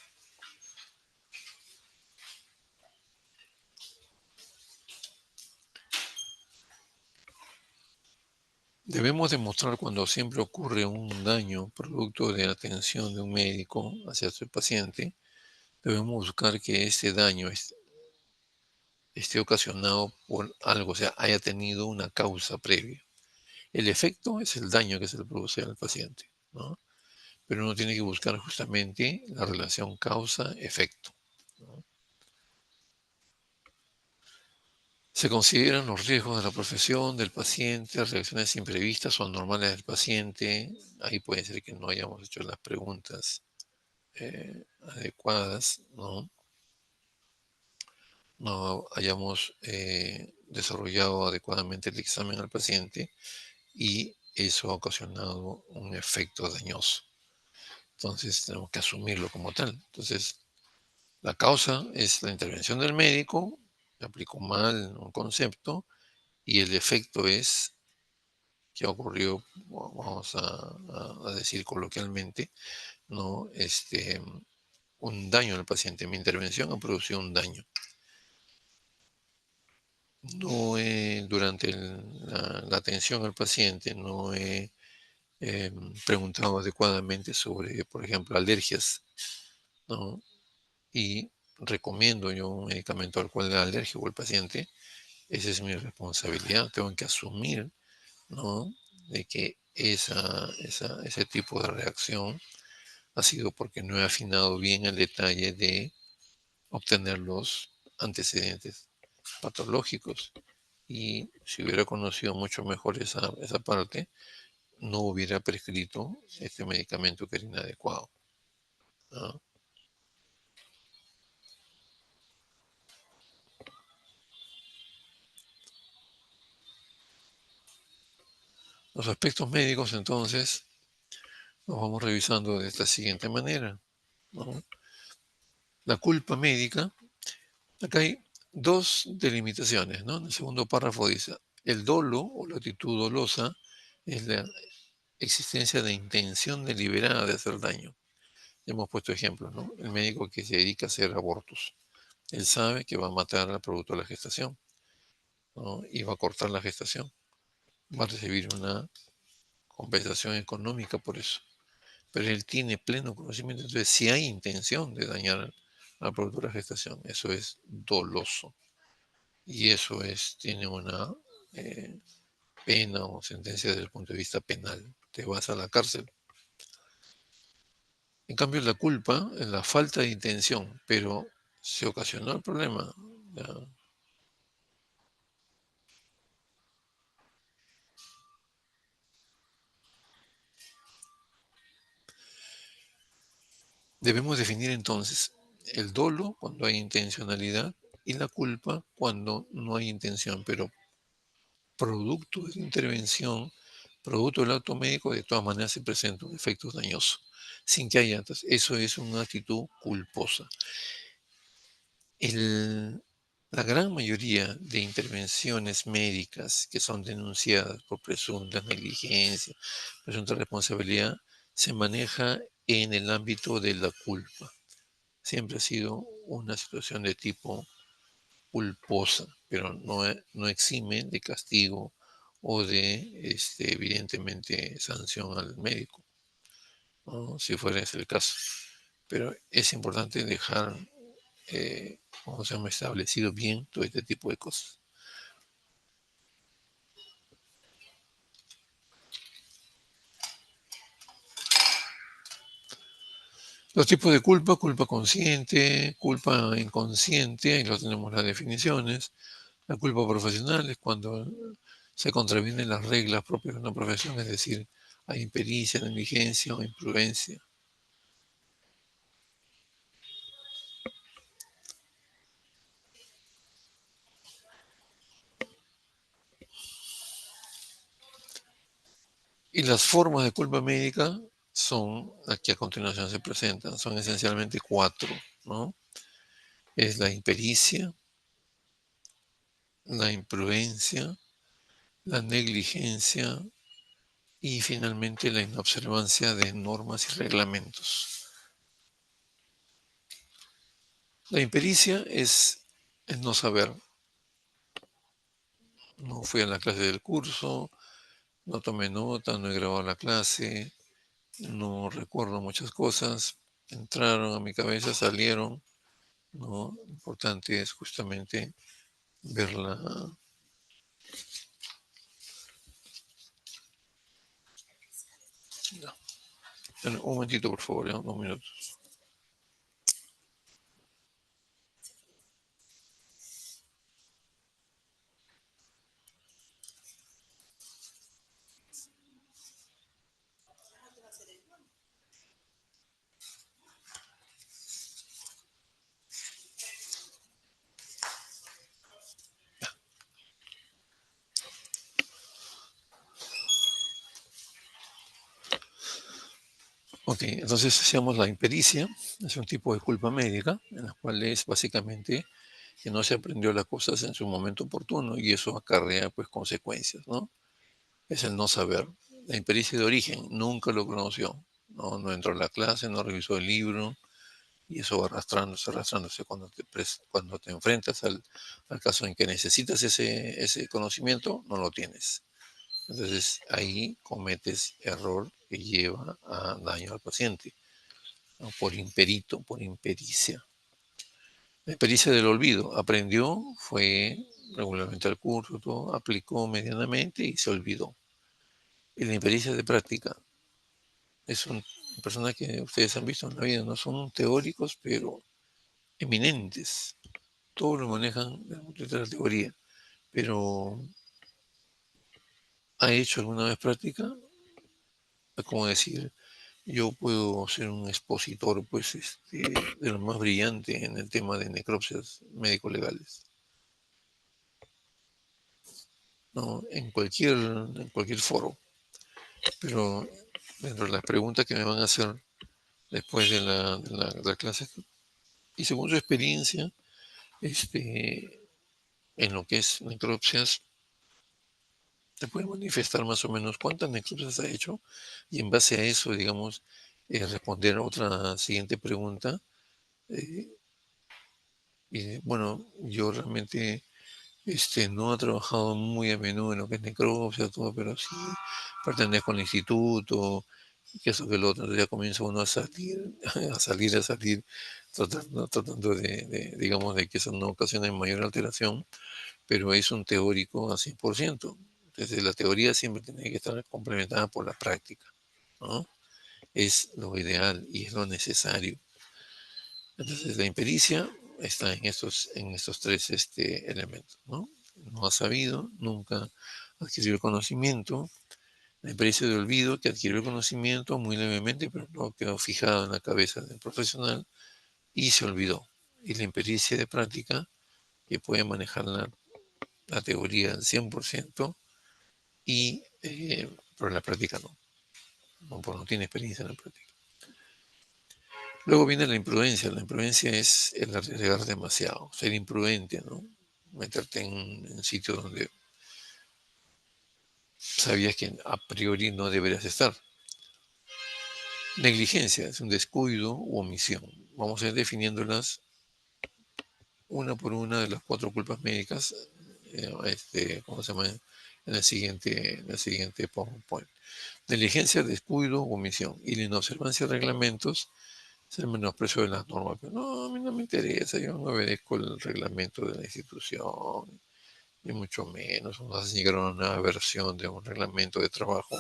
Speaker 1: Debemos demostrar cuando siempre ocurre un daño producto de la atención de un médico hacia su paciente, debemos buscar que ese daño esté ocasionado por algo, o sea, haya tenido una causa previa. El efecto es el daño que se le produce al paciente, ¿no? Pero uno tiene que buscar justamente la relación causa-efecto, ¿no? Se consideran los riesgos de la profesión, del paciente, reacciones imprevistas o anormales del paciente. Ahí puede ser que no hayamos hecho las preguntas adecuadas, ¿no? No hayamos desarrollado adecuadamente el examen al paciente y eso ha ocasionado un efecto dañoso. Entonces tenemos que asumirlo como tal. Entonces, la causa es la intervención del médico, se aplicó mal un concepto, y el efecto es que ocurrió, vamos a decir coloquialmente, ¿no? Un daño al paciente. Mi intervención ha producido un daño. No he, durante la atención al paciente, no he preguntado adecuadamente sobre, por ejemplo, alergias, ¿no? Y recomiendo yo un medicamento al cual es alérgico el paciente. Esa es mi responsabilidad. Tengo que asumir, ¿no? De que ese tipo de reacción ha sido porque no he afinado bien el detalle de obtener los antecedentes patológicos. Y si hubiera conocido mucho mejor esa parte, no hubiera prescrito este medicamento que era inadecuado, ¿no? Los aspectos médicos, entonces, los vamos revisando de esta siguiente manera, ¿no? La culpa médica, acá hay dos delimitaciones, ¿no? En el segundo párrafo dice, el dolo o la actitud dolosa es la existencia de intención deliberada de hacer daño. Ya hemos puesto ejemplos, ¿no? El médico que se dedica a hacer abortos, él sabe que va a matar al producto de la gestación, ¿no? Y va a cortar la gestación, va a recibir una compensación económica por eso. Pero él tiene pleno conocimiento. Entonces, si hay intención de dañar al producto de la gestación, eso es doloso. Y eso tiene una eh, pena o sentencia desde el punto de vista penal. Te vas a la cárcel. En cambio, la culpa es la falta de intención, pero se ocasionó el problema. ¿Ya? Debemos definir entonces el dolo cuando hay intencionalidad y la culpa cuando no hay intención, pero producto de la intervención, producto del acto médico, de todas maneras se presenta un efecto dañoso, sin que haya. Entonces, eso es una actitud culposa. La gran mayoría de intervenciones médicas que son denunciadas por presunta negligencia, presunta responsabilidad, se maneja en el ámbito de la culpa. Siempre ha sido una situación de tipo culposa, pero no exime de castigo o de, evidentemente, sanción al médico, ¿no? Si fuera ese el caso. Pero es importante dejar, ¿cómo se llama?, establecido bien todo este tipo de cosas. Los tipos de culpa: culpa consciente, culpa inconsciente, ahí lo tenemos las definiciones. La culpa profesional es cuando se contravienen las reglas propias de una profesión, es decir, hay impericia, negligencia o imprudencia. Y las formas de culpa médica son las que a continuación se presentan. Son esencialmente cuatro, ¿no? Es la impericia, la imprudencia, la negligencia y finalmente la inobservancia de normas y reglamentos. La impericia es no saber. No fui a la clase del curso, no tomé nota, no he grabado la clase, no recuerdo muchas cosas, entraron a mi cabeza, salieron, ¿no? Lo importante es justamente verla. No. Un momentito, por favor, ya, 2 minutos. Ok, entonces hacíamos la impericia, es un tipo de culpa médica, en la cual es básicamente que no se aprendió las cosas en su momento oportuno y eso acarrea pues consecuencias, ¿no? Es el no saber. La impericia de origen, nunca lo conoció, no entró a la clase, no revisó el libro y eso va arrastrándose, arrastrándose. Cuando te enfrentas al caso en que necesitas ese conocimiento, no lo tienes. Entonces ahí cometes error que lleva a daño al paciente, ¿no? Por imperito, por impericia. La pericia del olvido. Aprendió, fue regularmente al curso, todo, aplicó medianamente y se olvidó. Y la impericia de práctica. Es una persona que ustedes han visto en la vida, no son teóricos, pero eminentes. Todo lo manejan desde la teoría. Pero ¿ha hecho alguna vez práctica? Es como decir, yo puedo ser un expositor, pues, de lo más brillante en el tema de necropsias médico-legales. ¿No? En cualquier foro. Pero dentro de las preguntas que me van a hacer después de la clase, y según su experiencia, en lo que es necropsias, te puede manifestar más o menos cuántas necropsias ha hecho y en base a eso, digamos, responder a otra siguiente pregunta. eh, y bueno, yo realmente no he trabajado muy a menudo en lo que es necropsia, todo, pero sí pertenezco al instituto, que eso que lo otro, ya comienza uno a salir, a salir, tratando digamos, de que eso no ocasione mayor alteración, pero es un teórico a 100%. Entonces la teoría siempre tiene que estar complementada por la práctica, ¿no? Es lo ideal y es lo necesario. Entonces la impericia está en estos tres elementos, ¿no? No ha sabido, nunca adquirió el conocimiento. La impericia de olvido, que adquirió el conocimiento muy levemente, pero no quedó fijado en la cabeza del profesional y se olvidó. Y la impericia de práctica, que puede manejar la teoría al 100%, pero en la práctica no, porque no tiene experiencia en la práctica. Luego viene la imprudencia. La imprudencia es el arriesgar demasiado, ser imprudente, ¿no? Meterte en sitios donde sabías que a priori no deberías estar. Negligencia es un descuido u omisión. Vamos a ir definiéndolas una por una de las 4 culpas médicas, ¿cómo se llama? En el siguiente PowerPoint. Negligencia, descuido u omisión. Y la inobservancia de reglamentos es el menosprecio de las normas. Pero no, a mí no me interesa, yo no obedezco el reglamento de la institución, ni mucho menos. Vamos a llegar a una nueva versión de un reglamento de trabajo,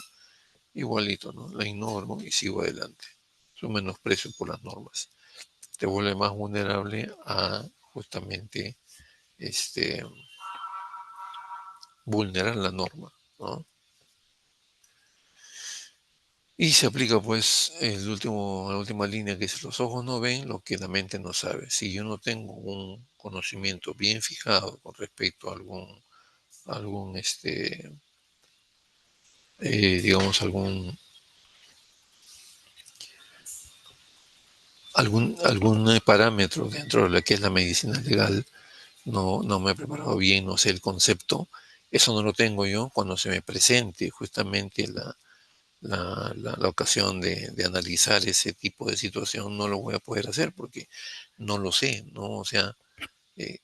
Speaker 1: igualito, ¿no? La ignoro y sigo adelante. Es un menosprecio por las normas. Te vuelve más vulnerable a justamente vulnerar la norma, ¿no? Y se aplica pues la última línea que es los ojos no ven lo que la mente no sabe. Si yo no tengo un conocimiento bien fijado con respecto a digamos, algún parámetro dentro de lo que es la medicina legal, no me he preparado bien, no sé el concepto, eso no lo tengo yo cuando se me presente justamente la ocasión de analizar ese tipo de situación, no lo voy a poder hacer porque no lo sé, ¿no? O sea, eh,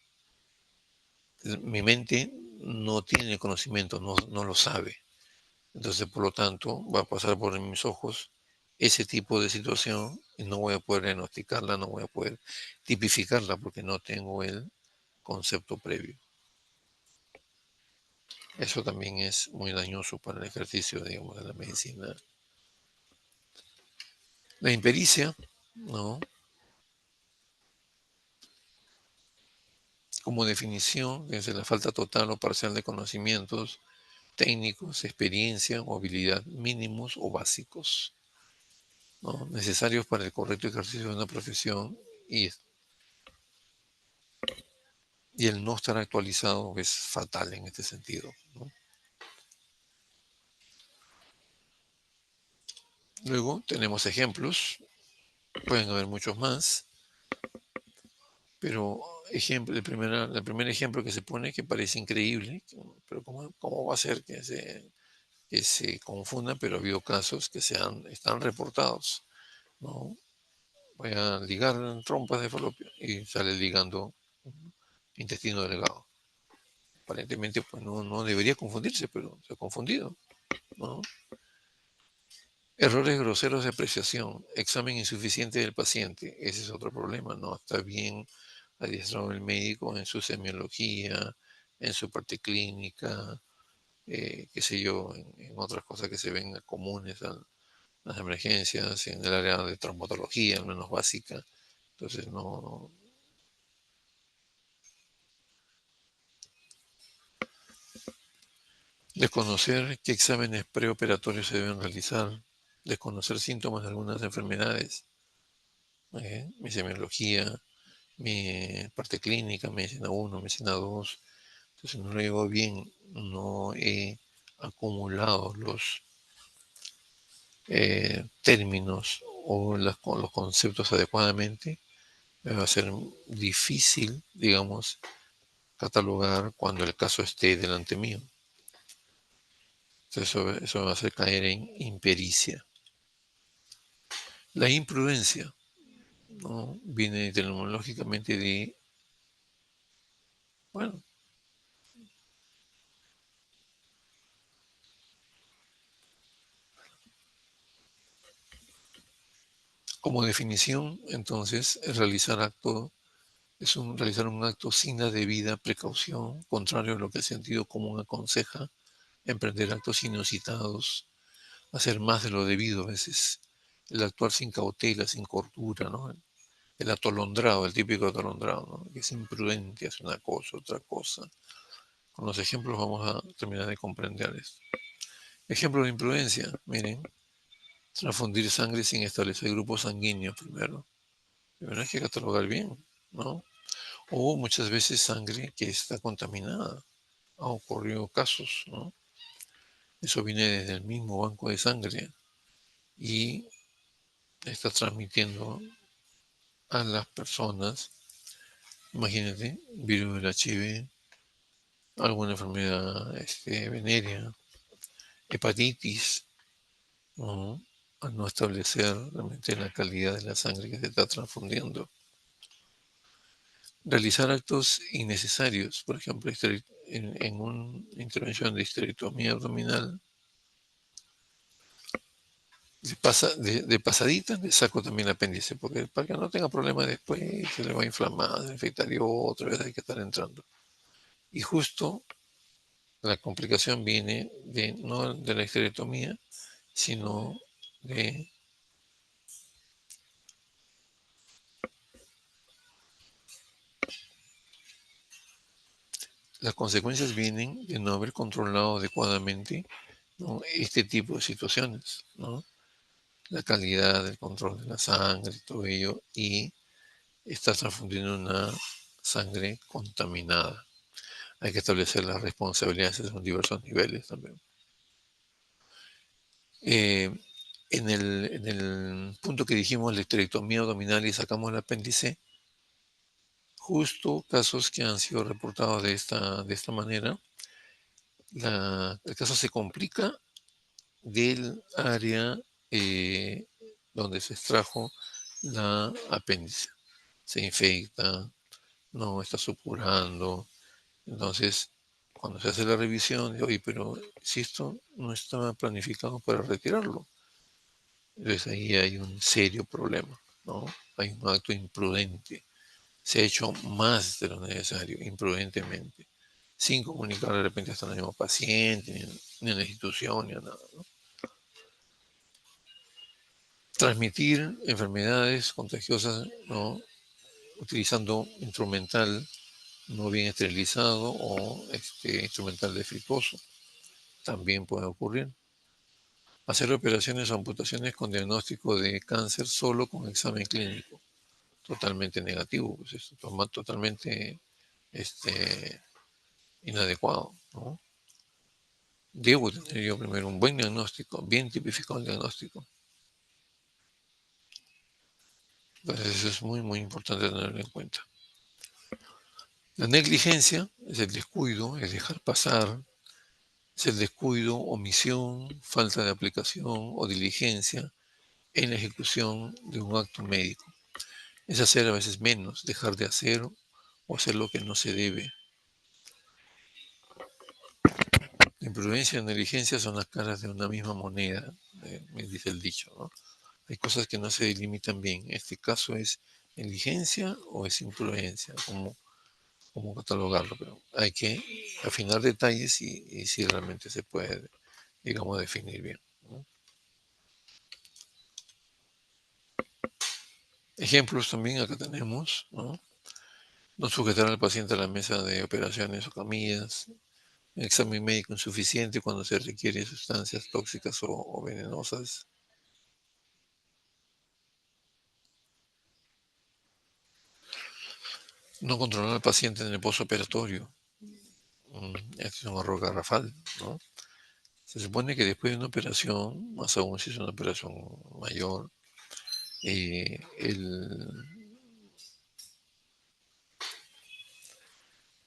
Speaker 1: mi mente no tiene el conocimiento, no lo sabe. Entonces, por lo tanto, va a pasar por mis ojos ese tipo de situación y no voy a poder diagnosticarla, no voy a poder tipificarla porque no tengo el concepto previo. Eso también es muy dañoso para el ejercicio, digamos, de la medicina. La impericia, ¿no? Como definición, es la falta total o parcial de conocimientos técnicos, experiencia o habilidad mínimos o básicos, ¿no? Necesarios para el correcto ejercicio de una profesión y, y el no estar actualizado es fatal en este sentido, ¿no? Luego tenemos ejemplos, pueden haber muchos más, pero el primer ejemplo que se pone que parece increíble, pero ¿cómo va a ser que se confunda? Pero ha habido casos que están reportados, ¿no? Voy a ligar trompas de falopio y sale ligando intestino delgado. Aparentemente pues no debería confundirse, pero se ha confundido, ¿no? Errores groseros de apreciación, examen insuficiente del paciente, ese es otro problema, no está bien adiestrado el médico en su semiología, en su parte clínica, qué sé yo, en otras cosas que se ven comunes a las emergencias, en el área de traumatología, al menos básica. Entonces, no. Desconocer qué exámenes preoperatorios se deben realizar, desconocer síntomas de algunas enfermedades, mi semiología, mi parte clínica, medicina 1, medicina 2. Entonces no lo llevo bien, no he acumulado los términos o los conceptos adecuadamente. Me va a ser difícil, digamos, catalogar cuando el caso esté delante mío. Entonces eso me va a hacer caer en impericia. La imprudencia, ¿no? Viene etimológicamente de, bueno, como definición, entonces, realizar un acto sin la debida precaución, contrario a lo que el sentido común aconseja, emprender actos inusitados, hacer más de lo debido a veces, el actuar sin cautela, sin cordura, ¿no? El atolondrado, el típico atolondrado, ¿no? Que es imprudente, hace una cosa, otra cosa. Con los ejemplos vamos a terminar de comprender esto. Ejemplo de imprudencia, miren, transfundir sangre sin establecer grupos sanguíneos primero. Primero hay que catalogar bien, ¿no? O muchas veces sangre que está contaminada. Ha ocurrido casos, ¿no? Eso viene desde el mismo banco de sangre y está transmitiendo a las personas, imagínate, virus del HIV, alguna enfermedad venérea, hepatitis, ¿no? Al no establecer realmente la calidad de la sangre que se está transfundiendo. Realizar actos innecesarios, por ejemplo, en una intervención de histerectomía abdominal, de pasadita le saco también el apéndice, porque para que no tenga problemas después, se le va a inflamar, se infectaría otra vez, hay que estar entrando. Y justo la complicación viene no de la histerectomía, sino de las consecuencias vienen de no haber controlado adecuadamente, ¿no? Este tipo de situaciones, ¿no? La calidad del control de la sangre y todo ello, y está transfundiendo una sangre contaminada. Hay que establecer las responsabilidades en diversos niveles también. Eh, en el punto que dijimos, la histerectomía abdominal y sacamos el apéndice, justo casos que han sido reportados de esta manera, el caso se complica del área donde se extrajo la apéndice. Se infecta, no está supurando. Entonces, cuando se hace la revisión, de, oye, pero si esto no estaba planificado para retirarlo, entonces ahí hay un serio problema, ¿no? Hay un acto imprudente. Se ha hecho más de lo necesario, imprudentemente, sin comunicar de repente hasta al mismo paciente, ni a la institución, ni a nada, ¿no? Transmitir enfermedades contagiosas, ¿no? Utilizando instrumental no bien esterilizado o instrumental defectuoso, también puede ocurrir. Hacer operaciones o amputaciones con diagnóstico de cáncer solo con examen clínico, totalmente negativo, pues es totalmente inadecuado, ¿no? Debo tener yo primero un buen diagnóstico, bien tipificado el diagnóstico. Entonces eso es muy, muy importante tenerlo en cuenta. La negligencia es el descuido, es dejar pasar, es el descuido, omisión, falta de aplicación o diligencia en la ejecución de un acto médico. Es hacer a veces menos, dejar de hacer o hacer lo que no se debe. La imprudencia y la negligencia son las caras de una misma moneda, me dice el dicho, ¿no? Hay cosas que no se delimitan bien. Este caso es negligencia o es imprudencia, cómo catalogarlo, pero hay que afinar detalles y si realmente se puede, digamos, definir bien, ¿no? Ejemplos también acá tenemos, ¿no? No sujetar al paciente a la mesa de operaciones o camillas, examen médico insuficiente cuando se requiere sustancias tóxicas o venenosas, no controlar al paciente en el postoperatorio, este es un error garrafal, ¿no? Se supone que después de una operación, más aún si es una operación mayor, eh, el,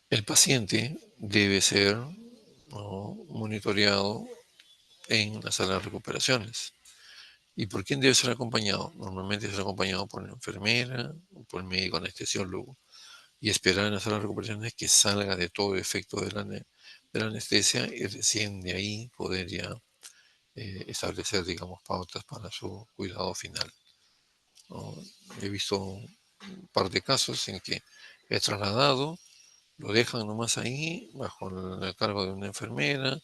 Speaker 1: el paciente debe ser, ¿no?, monitoreado en la sala de recuperaciones. ¿Y por quién debe ser acompañado? Normalmente es acompañado por la enfermera o por el médico anestesiólogo y esperar en la sala de recuperaciones que salga de todo efecto de la anestesia y recién de ahí poder ya establecer, digamos, pautas para su cuidado final, ¿no? He visto un par de casos en que he trasladado, lo dejan nomás ahí, bajo el cargo de una enfermera,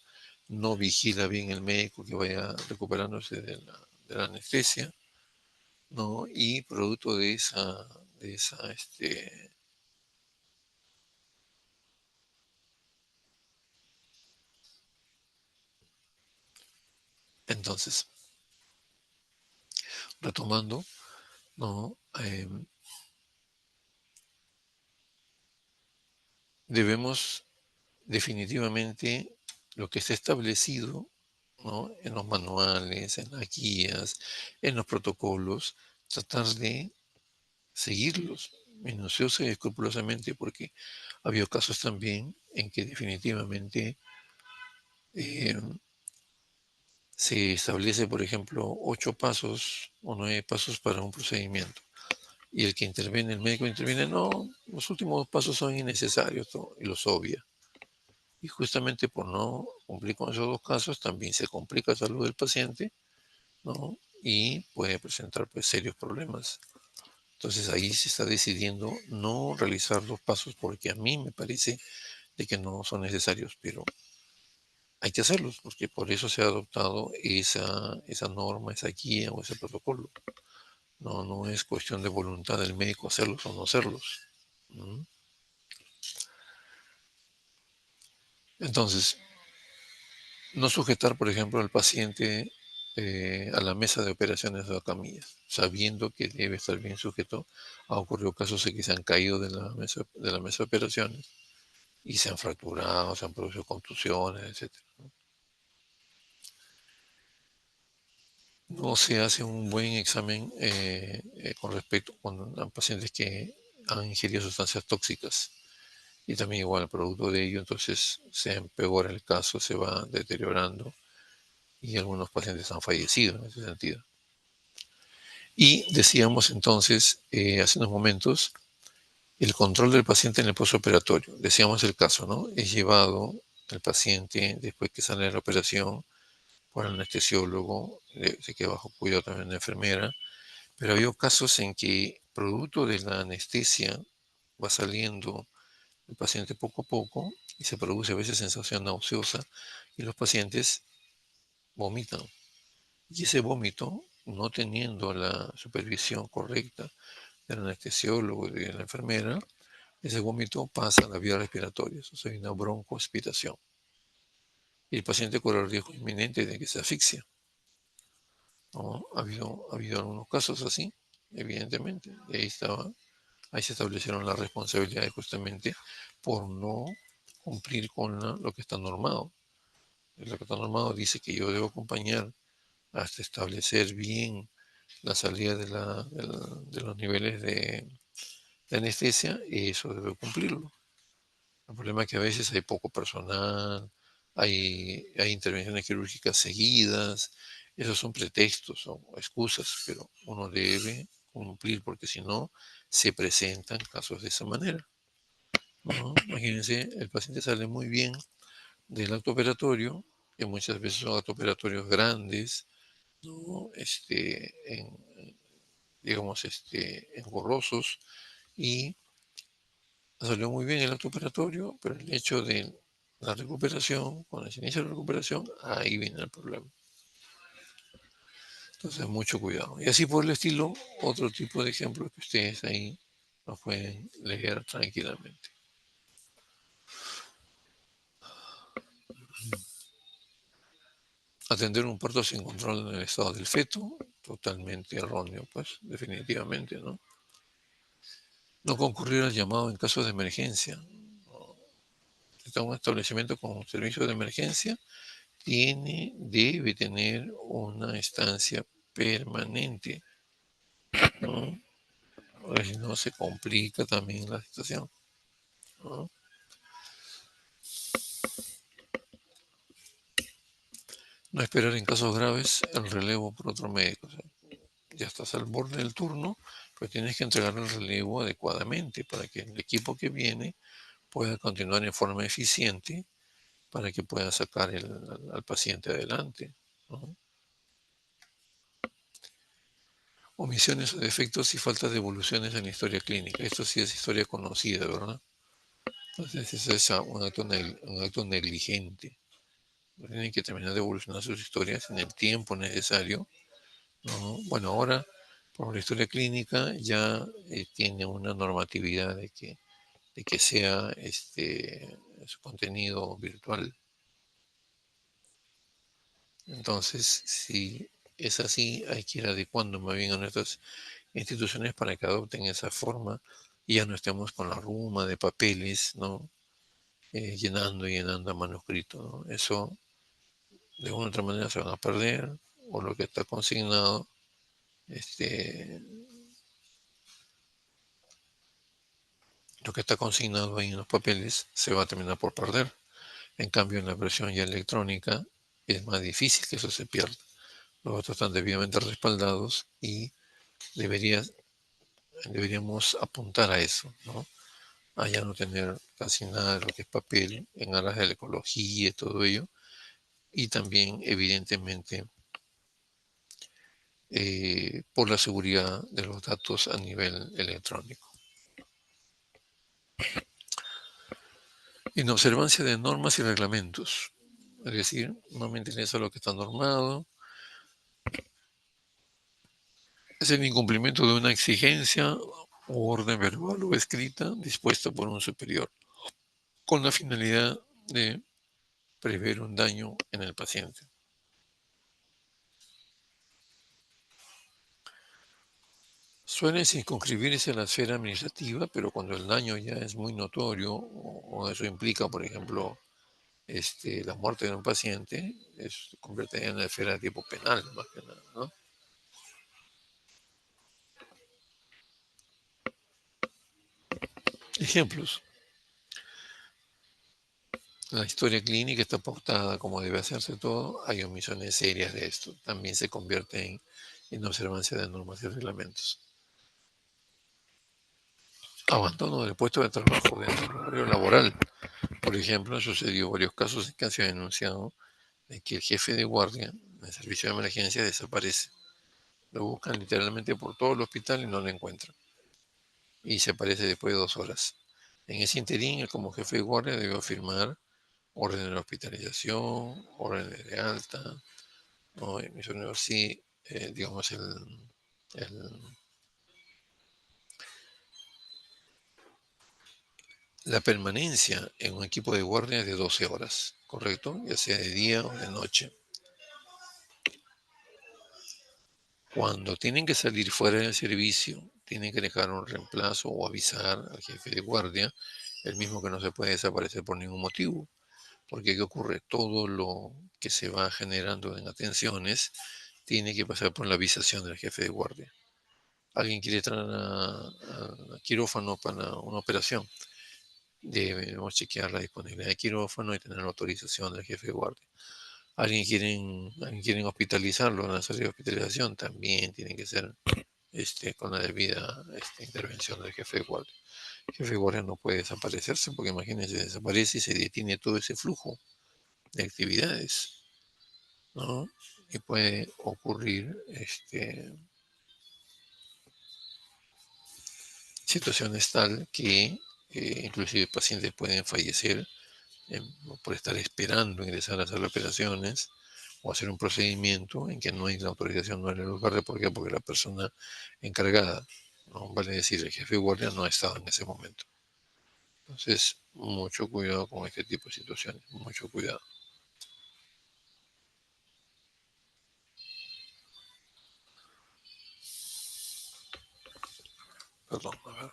Speaker 1: no vigila bien el médico que vaya recuperándose de la anestesia, ¿no? Y producto de esa, entonces, retomando, ¿no? Debemos definitivamente lo que está establecido, ¿no?, en los manuales, en las guías, en los protocolos, tratar de seguirlos minuciosa y escrupulosamente, porque ha habido casos también en que definitivamente eh, se establece, por ejemplo, 8 pasos o 9 pasos para un procedimiento. Y el que interviene, el médico interviene, no, los últimos pasos son innecesarios, y los obvia. Y justamente por no cumplir con esos 2 casos, también se complica la salud del paciente, ¿no? Y puede presentar, pues, serios problemas. Entonces ahí se está decidiendo no realizar 2 pasos porque a mí me parece de que no son necesarios, pero hay que hacerlos porque por eso se ha adoptado esa norma, esa guía o ese protocolo. No, no es cuestión de voluntad del médico hacerlos o no hacerlos. ¿Mm? Entonces, no sujetar, por ejemplo, al paciente a la mesa de operaciones o a camillas, sabiendo que debe estar bien sujeto. Ha ocurrido casos en que se han caído de la mesa de operaciones y se han fracturado, se han producido contusiones, etcétera. No se hace un buen examen con respecto a pacientes que han ingerido sustancias tóxicas y también igual producto de ello entonces se empeora el caso, se va deteriorando y algunos pacientes han fallecido en ese sentido. Y decíamos entonces hace unos momentos el control del paciente en el postoperatorio. Decíamos el caso, ¿no? Es llevado el paciente, después que sale de la operación, por el anestesiólogo, se queda bajo cuidado también de la enfermera, pero ha habido casos en que producto de la anestesia va saliendo el paciente poco a poco y se produce a veces sensación nauseosa y los pacientes vomitan. Y ese vómito, no teniendo la supervisión correcta del anestesiólogo y de la enfermera, ese vómito pasa a las vías respiratorias, o sea, hay una broncoaspiración. Y el paciente corre el riesgo inminente de que se asfixie, ¿no? Ha habido algunos casos así, evidentemente. Y ahí se establecieron las responsabilidades justamente por no cumplir con lo que está normado. Lo que está normado dice que yo debo acompañar hasta establecer bien la salida de los niveles de anestesia y eso debe cumplirlo. El problema es que a veces hay poco personal, hay intervenciones quirúrgicas seguidas, esos son pretextos, son excusas, pero uno debe cumplir porque si no se presentan casos de esa manera, ¿no? Imagínense, el paciente sale muy bien del acto operatorio, que muchas veces son actos operatorios grandes, ¿no? Digamos, engorrosos, y salió muy bien el acto operatorio, pero el hecho de la recuperación, cuando se inicia la recuperación, ahí viene el problema. Entonces, mucho cuidado. Y así por el estilo, otro tipo de ejemplos que ustedes ahí los pueden leer tranquilamente. Atender un parto sin control en el estado del feto, totalmente erróneo, pues, definitivamente, ¿no? No concurrir al llamado en caso de emergencia. Si está en un establecimiento con servicio de emergencia, debe tener una estancia permanente, ¿no? Porque si no se complica también la situación, ¿no? No esperar en casos graves el relevo por otro médico. O sea, ya estás al borde del turno, pero tienes que entregar el relevo adecuadamente para que el equipo que viene pueda continuar en forma eficiente para que pueda sacar al paciente adelante, ¿no? Omisiones o defectos y falta de evoluciones en la historia clínica. Esto sí es historia conocida, ¿verdad? Entonces, eso es un acto negligente. Tienen que terminar de evolucionar sus historias en el tiempo necesario, ¿no? Bueno, ahora, por la historia clínica, ya tiene una normatividad de que sea su contenido virtual. Entonces, si es así, hay que ir adecuando más bien a nuestras instituciones para que adopten esa forma y ya no estemos con la ruma de papeles, ¿no? Llenando y llenando a manuscrito, ¿no? Eso de una u otra manera se van a perder, o lo que está consignado, este, lo que está consignado ahí en los papeles se va a terminar por perder. En cambio, en la versión ya electrónica es más difícil que eso se pierda. Los datos están debidamente respaldados y debería, deberíamos apuntar a eso, ¿no? A ya no tener casi nada de lo que es papel en aras de la ecología y todo ello, y también, evidentemente, por la seguridad de los datos a nivel electrónico. En observancia de normas y reglamentos, es decir, no me interesa lo que está normado, es el incumplimiento de una exigencia o orden verbal o escrita dispuesta por un superior, con la finalidad de prever un daño en el paciente. Suelen circunscribirse a la esfera administrativa, pero cuando el daño ya es muy notorio o eso implica, por ejemplo, la muerte de un paciente, se convierte en una esfera de tipo penal, más que nada, ¿no? Ejemplos. La historia clínica está pautada como debe hacerse todo, hay omisiones serias de esto. También se convierte en observancia de normas y reglamentos. Abandono del puesto de trabajo dentro del horario laboral. Por ejemplo, han sucedido varios casos en que se ha denunciado de que el jefe de guardia del servicio de emergencia desaparece. Lo buscan literalmente por todo el hospital y no lo encuentran. Y se aparece después de 2 horas. En ese interín, él como jefe de guardia debió firmar órdenes de hospitalización, órdenes de alta, ¿no? Mencionó así, digamos, el- la permanencia en un equipo de guardia es de 12 horas, ¿correcto? Ya sea de día o de noche. Cuando tienen que salir fuera del servicio, tienen que dejar un reemplazo o avisar al jefe de guardia, el mismo que no se puede desaparecer por ningún motivo. Porque ¿qué ocurre? Todo lo que se va generando en atenciones tiene que pasar por la avisación del jefe de guardia. Alguien quiere entrar a quirófano para una operación, debemos chequear la disponibilidad de quirófano y tener la autorización del jefe de guardia. Alguien quieren hospitalizarlo en la sala de hospitalización, también tiene que ser con la debida intervención del jefe de guardia. El jefe de guardia no puede desaparecerse porque imagínense, desaparece y se detiene todo ese flujo de actividades, ¿no? Y puede ocurrir situaciones tal que inclusive pacientes pueden fallecer eh, por estar esperando ingresar a hacer operaciones o hacer un procedimiento en que no hay la autorización, no hay la luz verde. ¿Por qué? Porque la persona encargada, no vale decir el jefe de guardia, no ha estado en ese momento. Entonces, mucho cuidado con este tipo de situaciones, mucho cuidado. Perdón, a ver.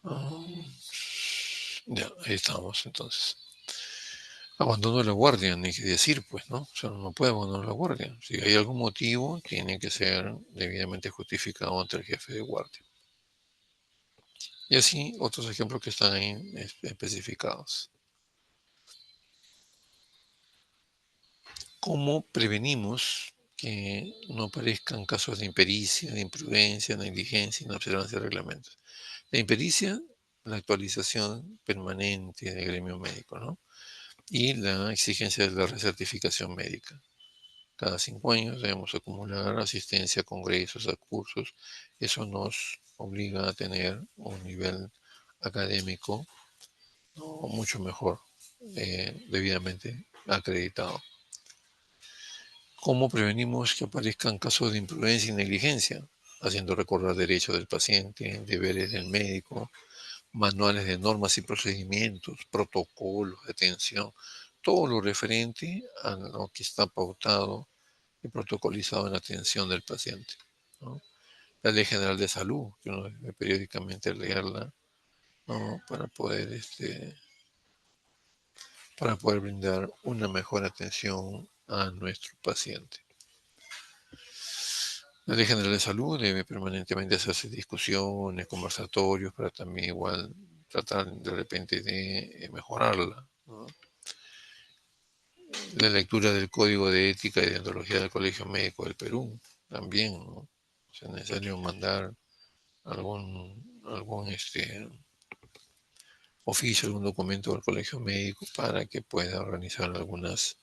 Speaker 1: Ah, ya, ahí estamos entonces. Abandono la guardia, ni que decir, pues, ¿no? O sea, no puede abandonar la guardia. Si hay algún motivo, tiene que ser debidamente justificado ante el jefe de guardia. Y así otros ejemplos que están ahí especificados. ¿Cómo prevenimos que no aparezcan casos de impericia, de imprudencia, negligencia, inobservancia de reglamentos? La impericia, la actualización permanente del gremio médico, ¿no? Y la exigencia de la recertificación médica. Cada 5 años debemos acumular asistencia a congresos, a cursos. Eso nos obliga a tener un nivel académico, ¿no?, mucho mejor, debidamente acreditado. ¿Cómo prevenimos que aparezcan casos de imprudencia y negligencia? Haciendo recordar derechos del paciente, deberes del médico, manuales de normas y procedimientos, protocolos de atención, todo lo referente a lo que está pautado y protocolizado en la atención del paciente, ¿no? La Ley General de Salud, que uno debe periódicamente leerla, ¿no?, para poder brindar una mejor atención a nuestro paciente. La Ley General de Salud debe permanentemente hacerse discusiones, conversatorios, para también igual tratar de repente de mejorarla, ¿no? La lectura del Código de Ética y Deontología del Colegio Médico del Perú, también, ¿no? Si es necesario mandar algún oficio, algún documento al Colegio Médico para que pueda organizar algunas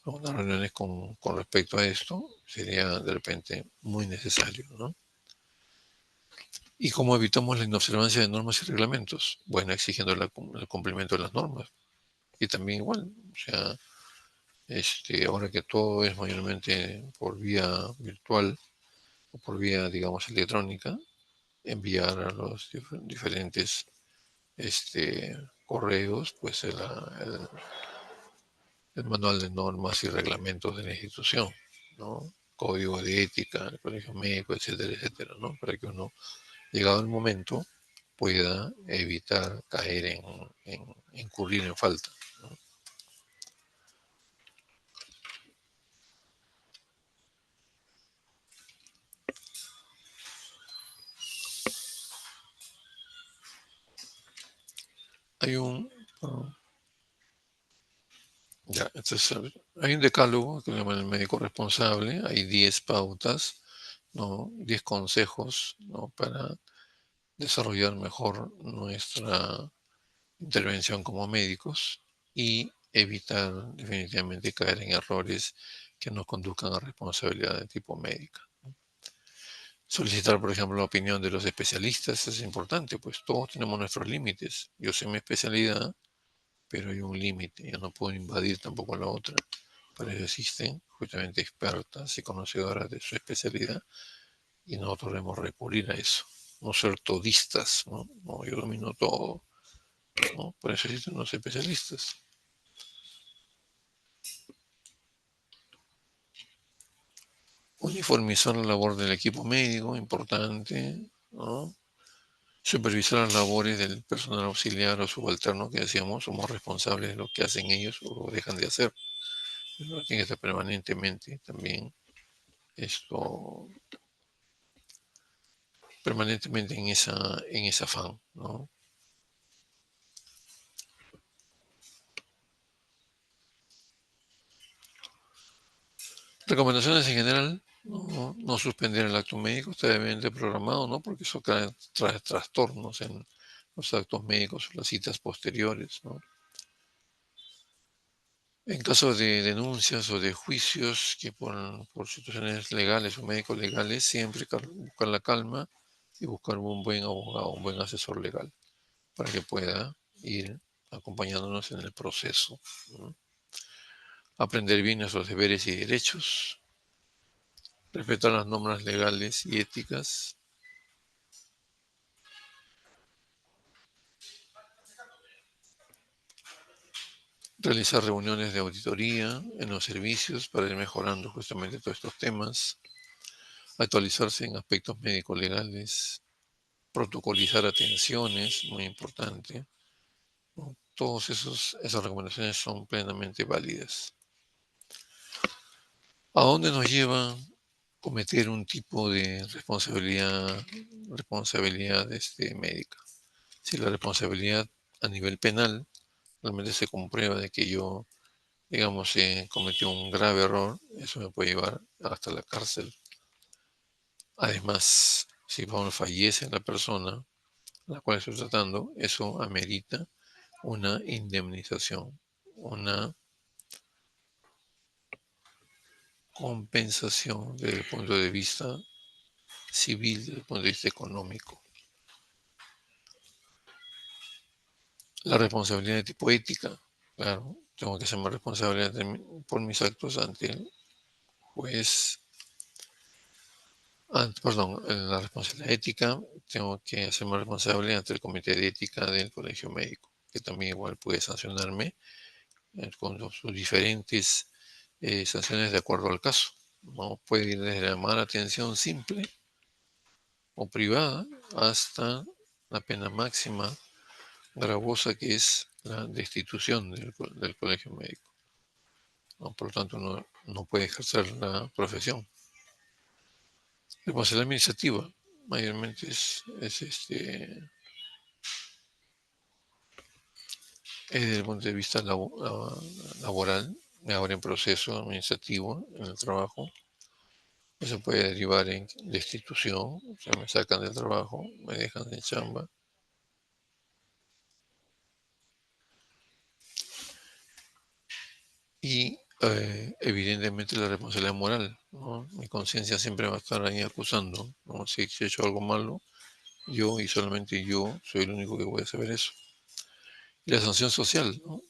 Speaker 1: reuniones con respecto a esto, sería de repente muy necesario, ¿no? ¿Y cómo evitamos la inobservancia de normas y reglamentos? Bueno, exigiendo el cumplimiento de las normas. Y también igual, o sea, ahora que todo es mayormente por vía virtual o por vía, digamos, electrónica, enviar a los diferentes correos, pues el manual de normas y reglamentos de la institución, ¿no? Código de ética, el colegio médico, etcétera, etcétera, ¿no? Para que uno, llegado el momento, pueda evitar caer en incurrir en falta, ¿no? Hay un, ah, ya, entonces, hay un decálogo que se llama el médico responsable, hay 10 pautas ¿no? 10 consejos, ¿no? Para desarrollar mejor nuestra intervención como médicos y evitar definitivamente caer en errores que nos conduzcan a responsabilidad de tipo médica. Solicitar, por ejemplo, la opinión de los especialistas es importante, pues todos tenemos nuestros límites. Yo sé mi especialidad, pero hay un límite, yo no puedo invadir tampoco la otra. Para eso existen justamente expertas y conocedoras de su especialidad y nosotros debemos recurrir a eso. No ser todistas, ¿no? No, yo domino todo, ¿no? Por eso existen los especialistas. Uniformizar la labor del equipo médico, importante, ¿no? Supervisar las labores del personal auxiliar o subalterno que decíamos, somos responsables de lo que hacen ellos o dejan de hacer. Pero tiene que estar permanentemente también esto, permanentemente en ese afán, ¿no? Recomendaciones en general, no suspender el acto médico, está debidamente programado, ¿no? Porque eso trae trastornos en los actos médicos o las citas posteriores, ¿no? En caso de denuncias o de juicios que por situaciones legales o médicos legales, siempre buscar la calma y buscar un buen abogado, un buen asesor legal para que pueda ir acompañándonos en el proceso, ¿no? Aprender bien nuestros deberes y derechos, respetar las normas legales y éticas, realizar reuniones de auditoría en los servicios para ir mejorando justamente todos estos temas, actualizarse en aspectos médico-legales, protocolizar atenciones, muy importante, ¿no? Todas esas recomendaciones son plenamente válidas. ¿A dónde nos lleva cometer un tipo de responsabilidad médica? Si la responsabilidad a nivel penal realmente se comprueba de que yo, digamos, cometió un grave error, eso me puede llevar hasta la cárcel. Además, si fallece la persona la cual estoy tratando, eso amerita una indemnización, una compensación desde el punto de vista civil, desde el punto de vista económico. La responsabilidad de tipo ética, claro, tengo que hacerme responsable por mis actos ante el juez, perdón, en la responsabilidad ética, tengo que hacerme responsable ante el comité de ética del colegio médico, que también igual puede sancionarme con sus diferentes sanciones de acuerdo al caso. ¿No? Puede ir desde la mala atención simple o privada hasta la pena máxima gravosa que es la destitución del colegio médico, ¿no? Por lo tanto, no puede ejercer la profesión. Responsabilidad administrativa, mayormente es desde el punto de vista laboral, me abren proceso administrativo en el trabajo. Eso puede derivar en destitución, o sea, me sacan del trabajo, me dejan de chamba. Y evidentemente la responsabilidad moral, ¿no? Mi conciencia siempre va a estar ahí acusando, ¿no? Si he hecho algo malo, yo y solamente yo soy el único que voy a saber eso. Y la sanción social, ¿no?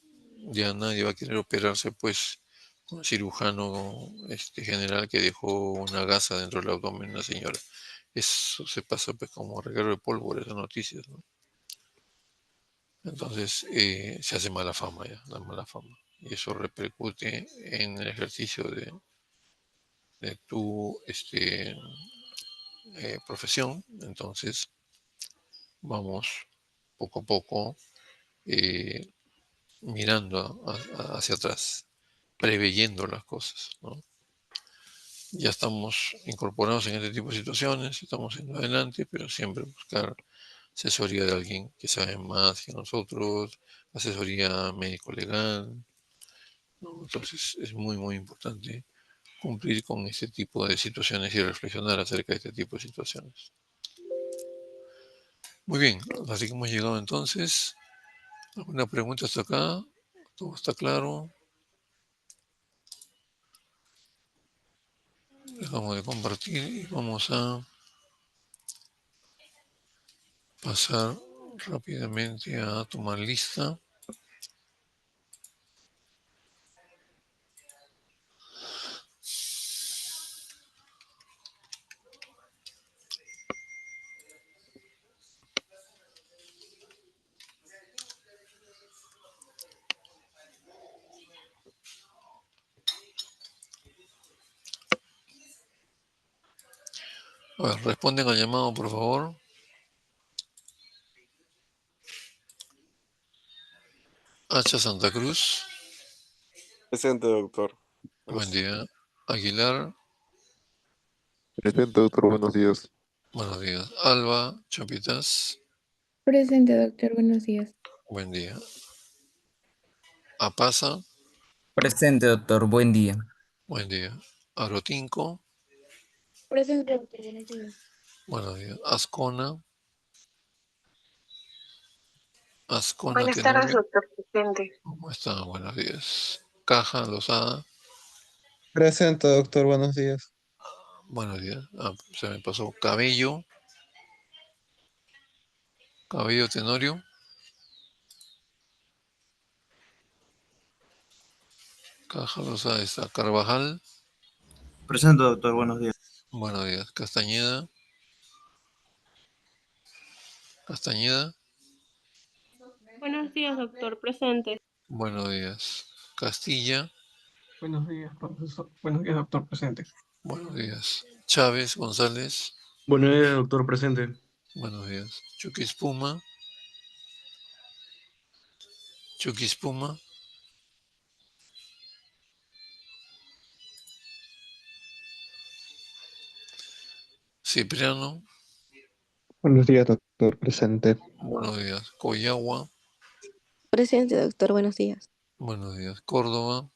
Speaker 1: Ya nadie va a querer operarse, pues, con un cirujano general que dejó una gasa dentro del abdomen de una señora. Eso se pasa pues como reguero de pólvora, esas noticias, ¿no? Entonces se hace mala fama ya, la mala fama. Y eso repercute en el ejercicio de tu profesión. Entonces vamos poco a poco eh, mirando hacia atrás, preveyendo las cosas, ¿no? Ya estamos incorporados en este tipo de situaciones, estamos yendo adelante, pero siempre buscar asesoría de alguien que sabe más que nosotros, asesoría médico-legal, ¿no? Entonces es muy, muy importante cumplir con este tipo de situaciones y reflexionar acerca de este tipo de situaciones. Muy bien, así que hemos llegado entonces. ¿Alguna pregunta hasta acá? ¿Todo está claro? Dejamos de compartir y vamos a pasar rápidamente a tomar lista. A ver, responden al llamado, por favor. Hacha Santa Cruz.
Speaker 3: Presente, doctor.
Speaker 1: Buen
Speaker 3: Buenos-
Speaker 1: día. Aguilar.
Speaker 4: Presente, doctor, buenos días.
Speaker 1: Buenos días. Alba Chapitas.
Speaker 5: Presente, doctor. Buenos días.
Speaker 1: Buen día. Apasa.
Speaker 6: Presente, doctor. Buen día.
Speaker 1: Buen día. Arotinco.
Speaker 5: Presente, doctor. Buenos días.
Speaker 1: Buenos días. Ascona. Ascona
Speaker 7: Buenas tardes,
Speaker 1: Tenorio.
Speaker 7: doctor presidente.
Speaker 1: ¿Cómo está? Buenos días. Caja Lozada.
Speaker 2: Presente, doctor, buenos días.
Speaker 1: Buenos días. Ah, se me pasó. Cabello. Cabello Tenorio. Caja Lozada está. Carvajal.
Speaker 8: Presente, doctor, buenos días.
Speaker 1: Buenos días. Castañeda. Castañeda.
Speaker 7: Buenos días, doctor presente.
Speaker 1: Buenos días. Castilla.
Speaker 9: Buenos días, profesor. Buenos días, doctor presente.
Speaker 1: Buenos días. Chávez González.
Speaker 8: Buenos días, doctor presente.
Speaker 1: Buenos días. Chuquispuma. Chuquispuma. Cipriano.
Speaker 2: Buenos días, doctor, presente.
Speaker 1: Buenos días. Coyagua.
Speaker 5: Presente, doctor. Buenos días.
Speaker 1: Buenos días. Córdoba.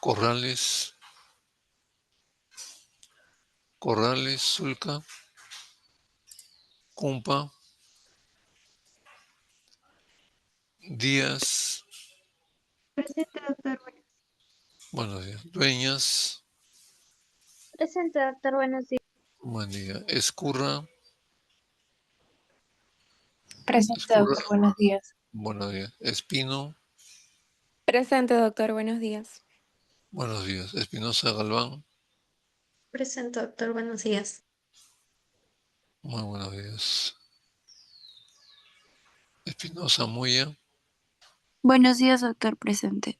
Speaker 1: Corrales. Corrales, Zulca. Cumpa. Díaz.
Speaker 7: Presente, doctor.
Speaker 1: Buenos días. Dueñas.
Speaker 7: Presente, doctor. Buenos días.
Speaker 1: Buen día. Escurra.
Speaker 5: Presente,
Speaker 1: Escurra.
Speaker 5: doctor. Buenos días.
Speaker 1: Buenos días. Espino.
Speaker 5: Presente, doctor. Buenos días.
Speaker 1: Buenos días. Espinosa Galván.
Speaker 7: Presente, doctor. Buenos días.
Speaker 1: Muy buenos días. Espinosa Moya.
Speaker 5: Buenos días, doctor. Presente.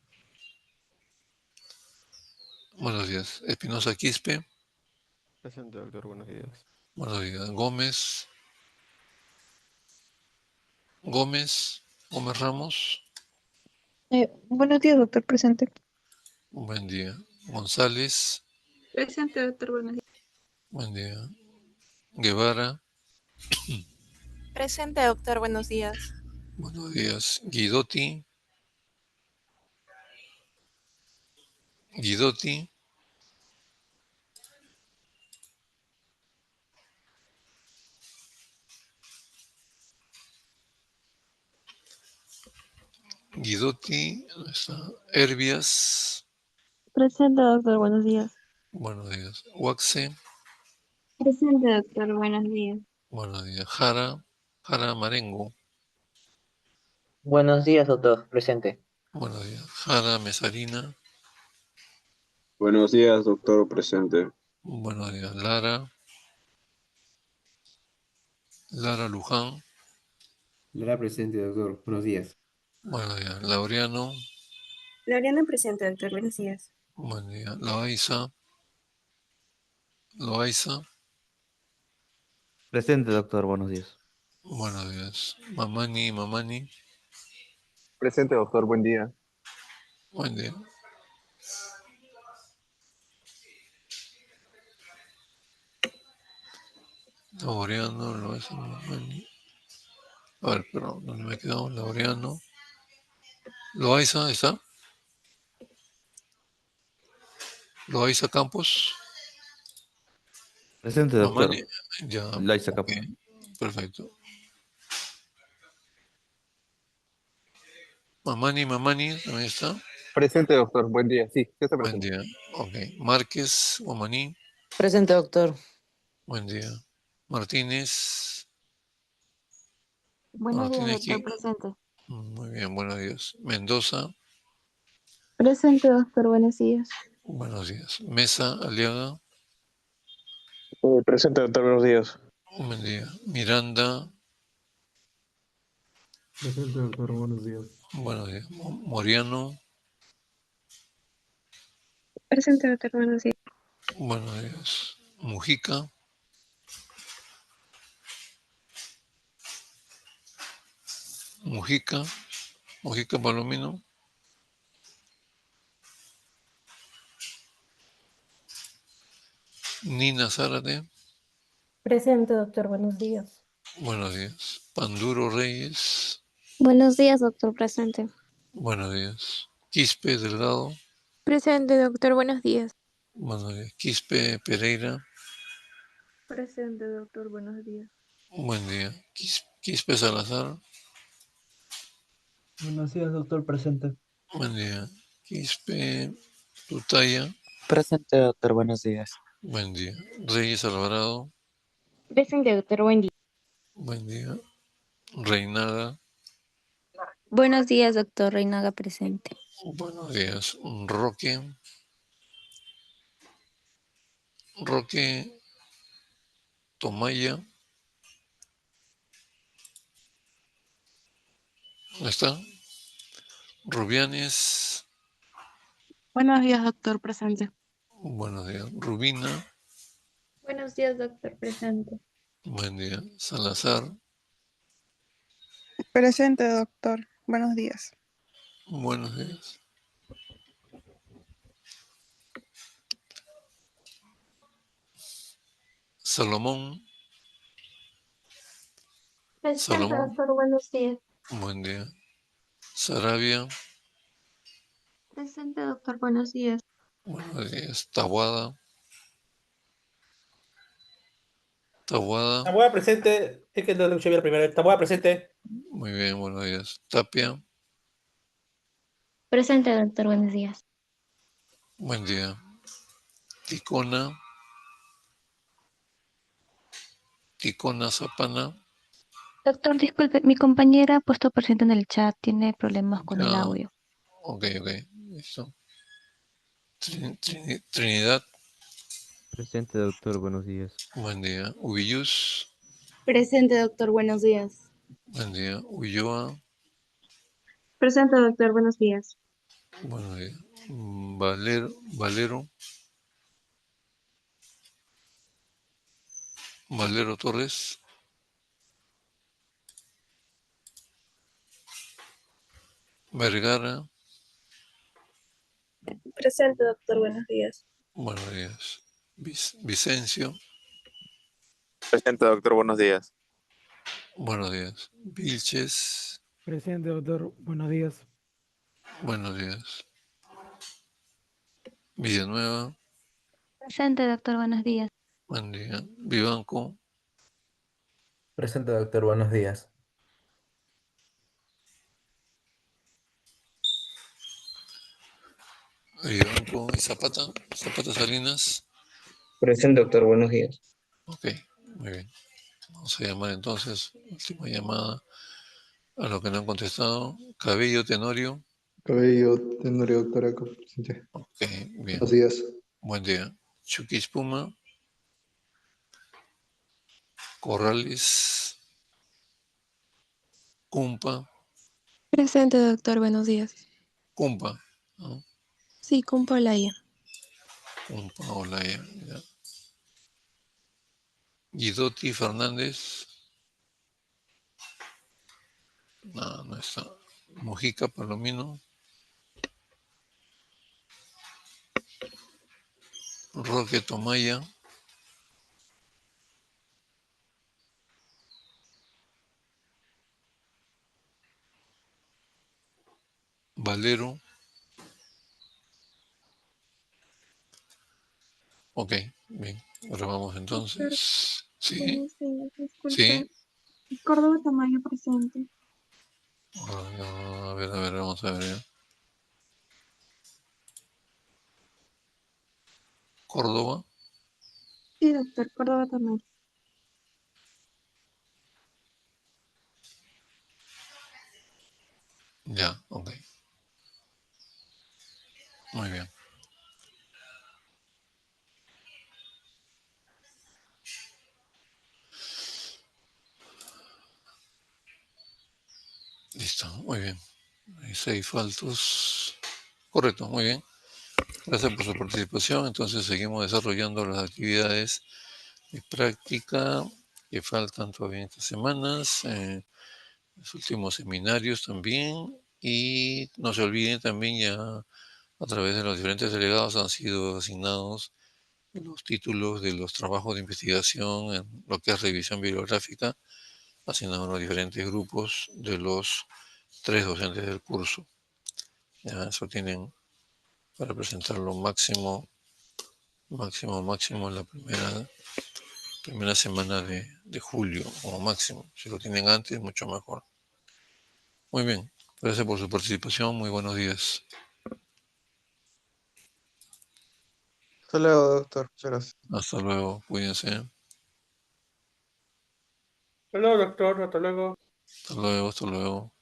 Speaker 1: Buenos días. Espinosa Quispe.
Speaker 4: Presente, doctor, buenos días.
Speaker 1: Buenos días. Gómez. Gómez. Gómez Ramos.
Speaker 5: Buenos días, doctor. Presente.
Speaker 1: Buen día. González.
Speaker 7: Presente, doctor. Buenos días.
Speaker 1: Buen día. Guevara.
Speaker 5: Presente, doctor. Buenos días.
Speaker 1: Buenos días. Guidotti. Guidotti. Guidotti. ¿Dónde está? Herbias.
Speaker 7: Presente, doctor. Buenos días.
Speaker 1: Buenos días. Waxe.
Speaker 7: Presente, doctor. Buenos días.
Speaker 1: Buenos días. Jara. Jara Marengo.
Speaker 10: Buenos días, doctor. Presente.
Speaker 1: Buenos días. Jara Mesarina.
Speaker 3: Buenos días, doctor presente.
Speaker 1: Buenos días. Lara. Lara Luján.
Speaker 11: Lara presente, doctor. Buenos días.
Speaker 1: Buenos días. Laureano.
Speaker 7: Loriana presente, doctor. Buenos días.
Speaker 1: Buen día. Loaiza. Loaiza.
Speaker 6: Presente, doctor. Buenos días.
Speaker 1: Buenos días. Mamani. Mamani.
Speaker 4: Presente, doctor, buen día.
Speaker 1: Buen día. Laureano. Loaiza. Mamani. A ver, pero ¿dónde me he quedado? Laureano. Loaiza, ¿está? Loaiza Campos.
Speaker 6: Presente,
Speaker 1: Mamani.
Speaker 6: doctor.
Speaker 1: Ya,
Speaker 6: Laisa
Speaker 1: ok,
Speaker 6: Capo.
Speaker 1: perfecto. Mamani también está.
Speaker 4: Presente, doctor. Buen día. Sí, sí está
Speaker 1: Buen
Speaker 4: presente.
Speaker 1: día. Ok. Márquez, Guamaní.
Speaker 10: Presente, doctor.
Speaker 1: Buen día. Martínez.
Speaker 7: Buenos días,
Speaker 1: Martínez,
Speaker 7: doctor presente.
Speaker 1: muy bien, buenos días. Mendoza,
Speaker 7: Presente, doctor, buenos días.
Speaker 1: buenos días. Mesa, Aliaga,
Speaker 2: Presente, doctor, buenos días.
Speaker 1: buen día. Miranda,
Speaker 8: Presente, doctor. Buenos días.
Speaker 1: buenos días. Moriano,
Speaker 7: Presente, doctor, buenos días.
Speaker 1: buenos días. Mujica, Mujica, Mujica Palomino, Nina Zárate,
Speaker 10: Presente, doctor. Buenos días.
Speaker 1: buenos días. Panduro Reyes,
Speaker 7: Buenos días, doctor presente.
Speaker 1: buenos días. Quispe Delgado,
Speaker 5: Presente, doctor, buenos días.
Speaker 1: buenos días. Quispe Pereira,
Speaker 7: Presente, doctor, buenos días.
Speaker 1: buen día. Quispe Salazar,
Speaker 8: Buenos días, doctor. Presente.
Speaker 1: buen día. Quispe Tutaya,
Speaker 6: Presente, doctor. Buenos días.
Speaker 1: buen día. Reyes Alvarado,
Speaker 7: Presente, doctor, buen día.
Speaker 1: buen día. Reinaga,
Speaker 5: Buenos días, doctor Reinaga, presente.
Speaker 1: buenos días. Roque Tomaya, ¿dónde está? Rubianes,
Speaker 7: Buenos días, doctor presente.
Speaker 1: buenos días. Rubina,
Speaker 7: Buenos días, doctor presente.
Speaker 1: buen día. Salazar,
Speaker 5: Presente, doctor. Buenos días.
Speaker 1: buenos días. Salomón,
Speaker 7: Presente,
Speaker 1: Salomón,
Speaker 7: doctor, buenos días.
Speaker 1: buen día. Sarabia,
Speaker 7: Presente, doctor, buenos días.
Speaker 1: buenos días. Tabuada,
Speaker 8: Taboada presente. Es que no lo escuché bien la primera vez. Taboada presente.
Speaker 1: muy bien, buenos días. Tapia,
Speaker 7: Presente, doctor, buenos días.
Speaker 1: buen día. Ticona, Ticona Zapana,
Speaker 5: Doctor, disculpe, mi compañera ha puesto presente en el chat, tiene problemas con el
Speaker 1: ya,
Speaker 5: audio.
Speaker 1: ok, listo. Trinidad,
Speaker 6: Presente, doctor. Buenos días.
Speaker 1: buen día. Ubiyus,
Speaker 7: Presente, doctor, buenos días.
Speaker 1: buen día. Ulloa,
Speaker 7: Presente, doctor, buenos días.
Speaker 1: buenos días. Valero, Valero Torres, Vergara,
Speaker 7: Presente, doctor, buenos días.
Speaker 1: buenos días. Vicencio,
Speaker 3: Presente, doctor. Buenos días.
Speaker 1: buenos días. Vilches,
Speaker 8: Presente, doctor. Buenos días.
Speaker 1: buenos días. Villanueva,
Speaker 5: Presente, doctor, buenos días.
Speaker 1: buen día. Vivanco,
Speaker 6: Presente, doctor. Buenos días.
Speaker 1: Vivanco y Zapata Salinas.
Speaker 11: Presente, doctor. Buenos días.
Speaker 1: Ok, muy bien. Vamos a llamar entonces, última llamada a los que no han contestado. Cabello Tenorio,
Speaker 2: Cabello, Tenorio, doctor Eco, presente.
Speaker 1: ok, bien.
Speaker 2: Buenos días.
Speaker 1: Buen día. Chuquispuma, Corrales, Cumpa,
Speaker 5: Presente, doctor, buenos días.
Speaker 1: Cumpa, ¿no?
Speaker 5: Sí, cumplo la IA.
Speaker 1: Cumpa, Olaya, ya. Guidotti Fernández, no, no está. Mojica Palomino, Roque Tomaya, Valero. Ok, bien. Ahora vamos entonces. Sí,
Speaker 7: Buenos días, disculpe.
Speaker 1: sí.
Speaker 7: Córdoba Tamayo presente.
Speaker 1: A ver, vamos a ver. Córdoba.
Speaker 7: Sí, doctor, Córdoba Tamayo.
Speaker 1: Ya, ok. Muy bien. Listo, muy bien. Hay 6 faltos. Correcto, muy bien. Gracias por su participación. Entonces seguimos desarrollando las actividades de práctica que faltan todavía estas semanas. Los últimos seminarios también. Y no se olviden también ya a través de los diferentes delegados han sido asignados los títulos de los trabajos de investigación en lo que es revisión bibliográfica, asignados a los diferentes grupos de los 3 docentes del curso. Ya, eso tienen para presentarlo máximo en la primera semana de julio, como máximo. Si lo tienen antes, mucho mejor. Muy bien. Gracias por su participación. Muy buenos días.
Speaker 2: Hasta luego, doctor. Muchas gracias.
Speaker 1: Hasta luego. Cuídense.
Speaker 8: Hasta luego, doctor. Hasta luego.
Speaker 1: Hasta luego.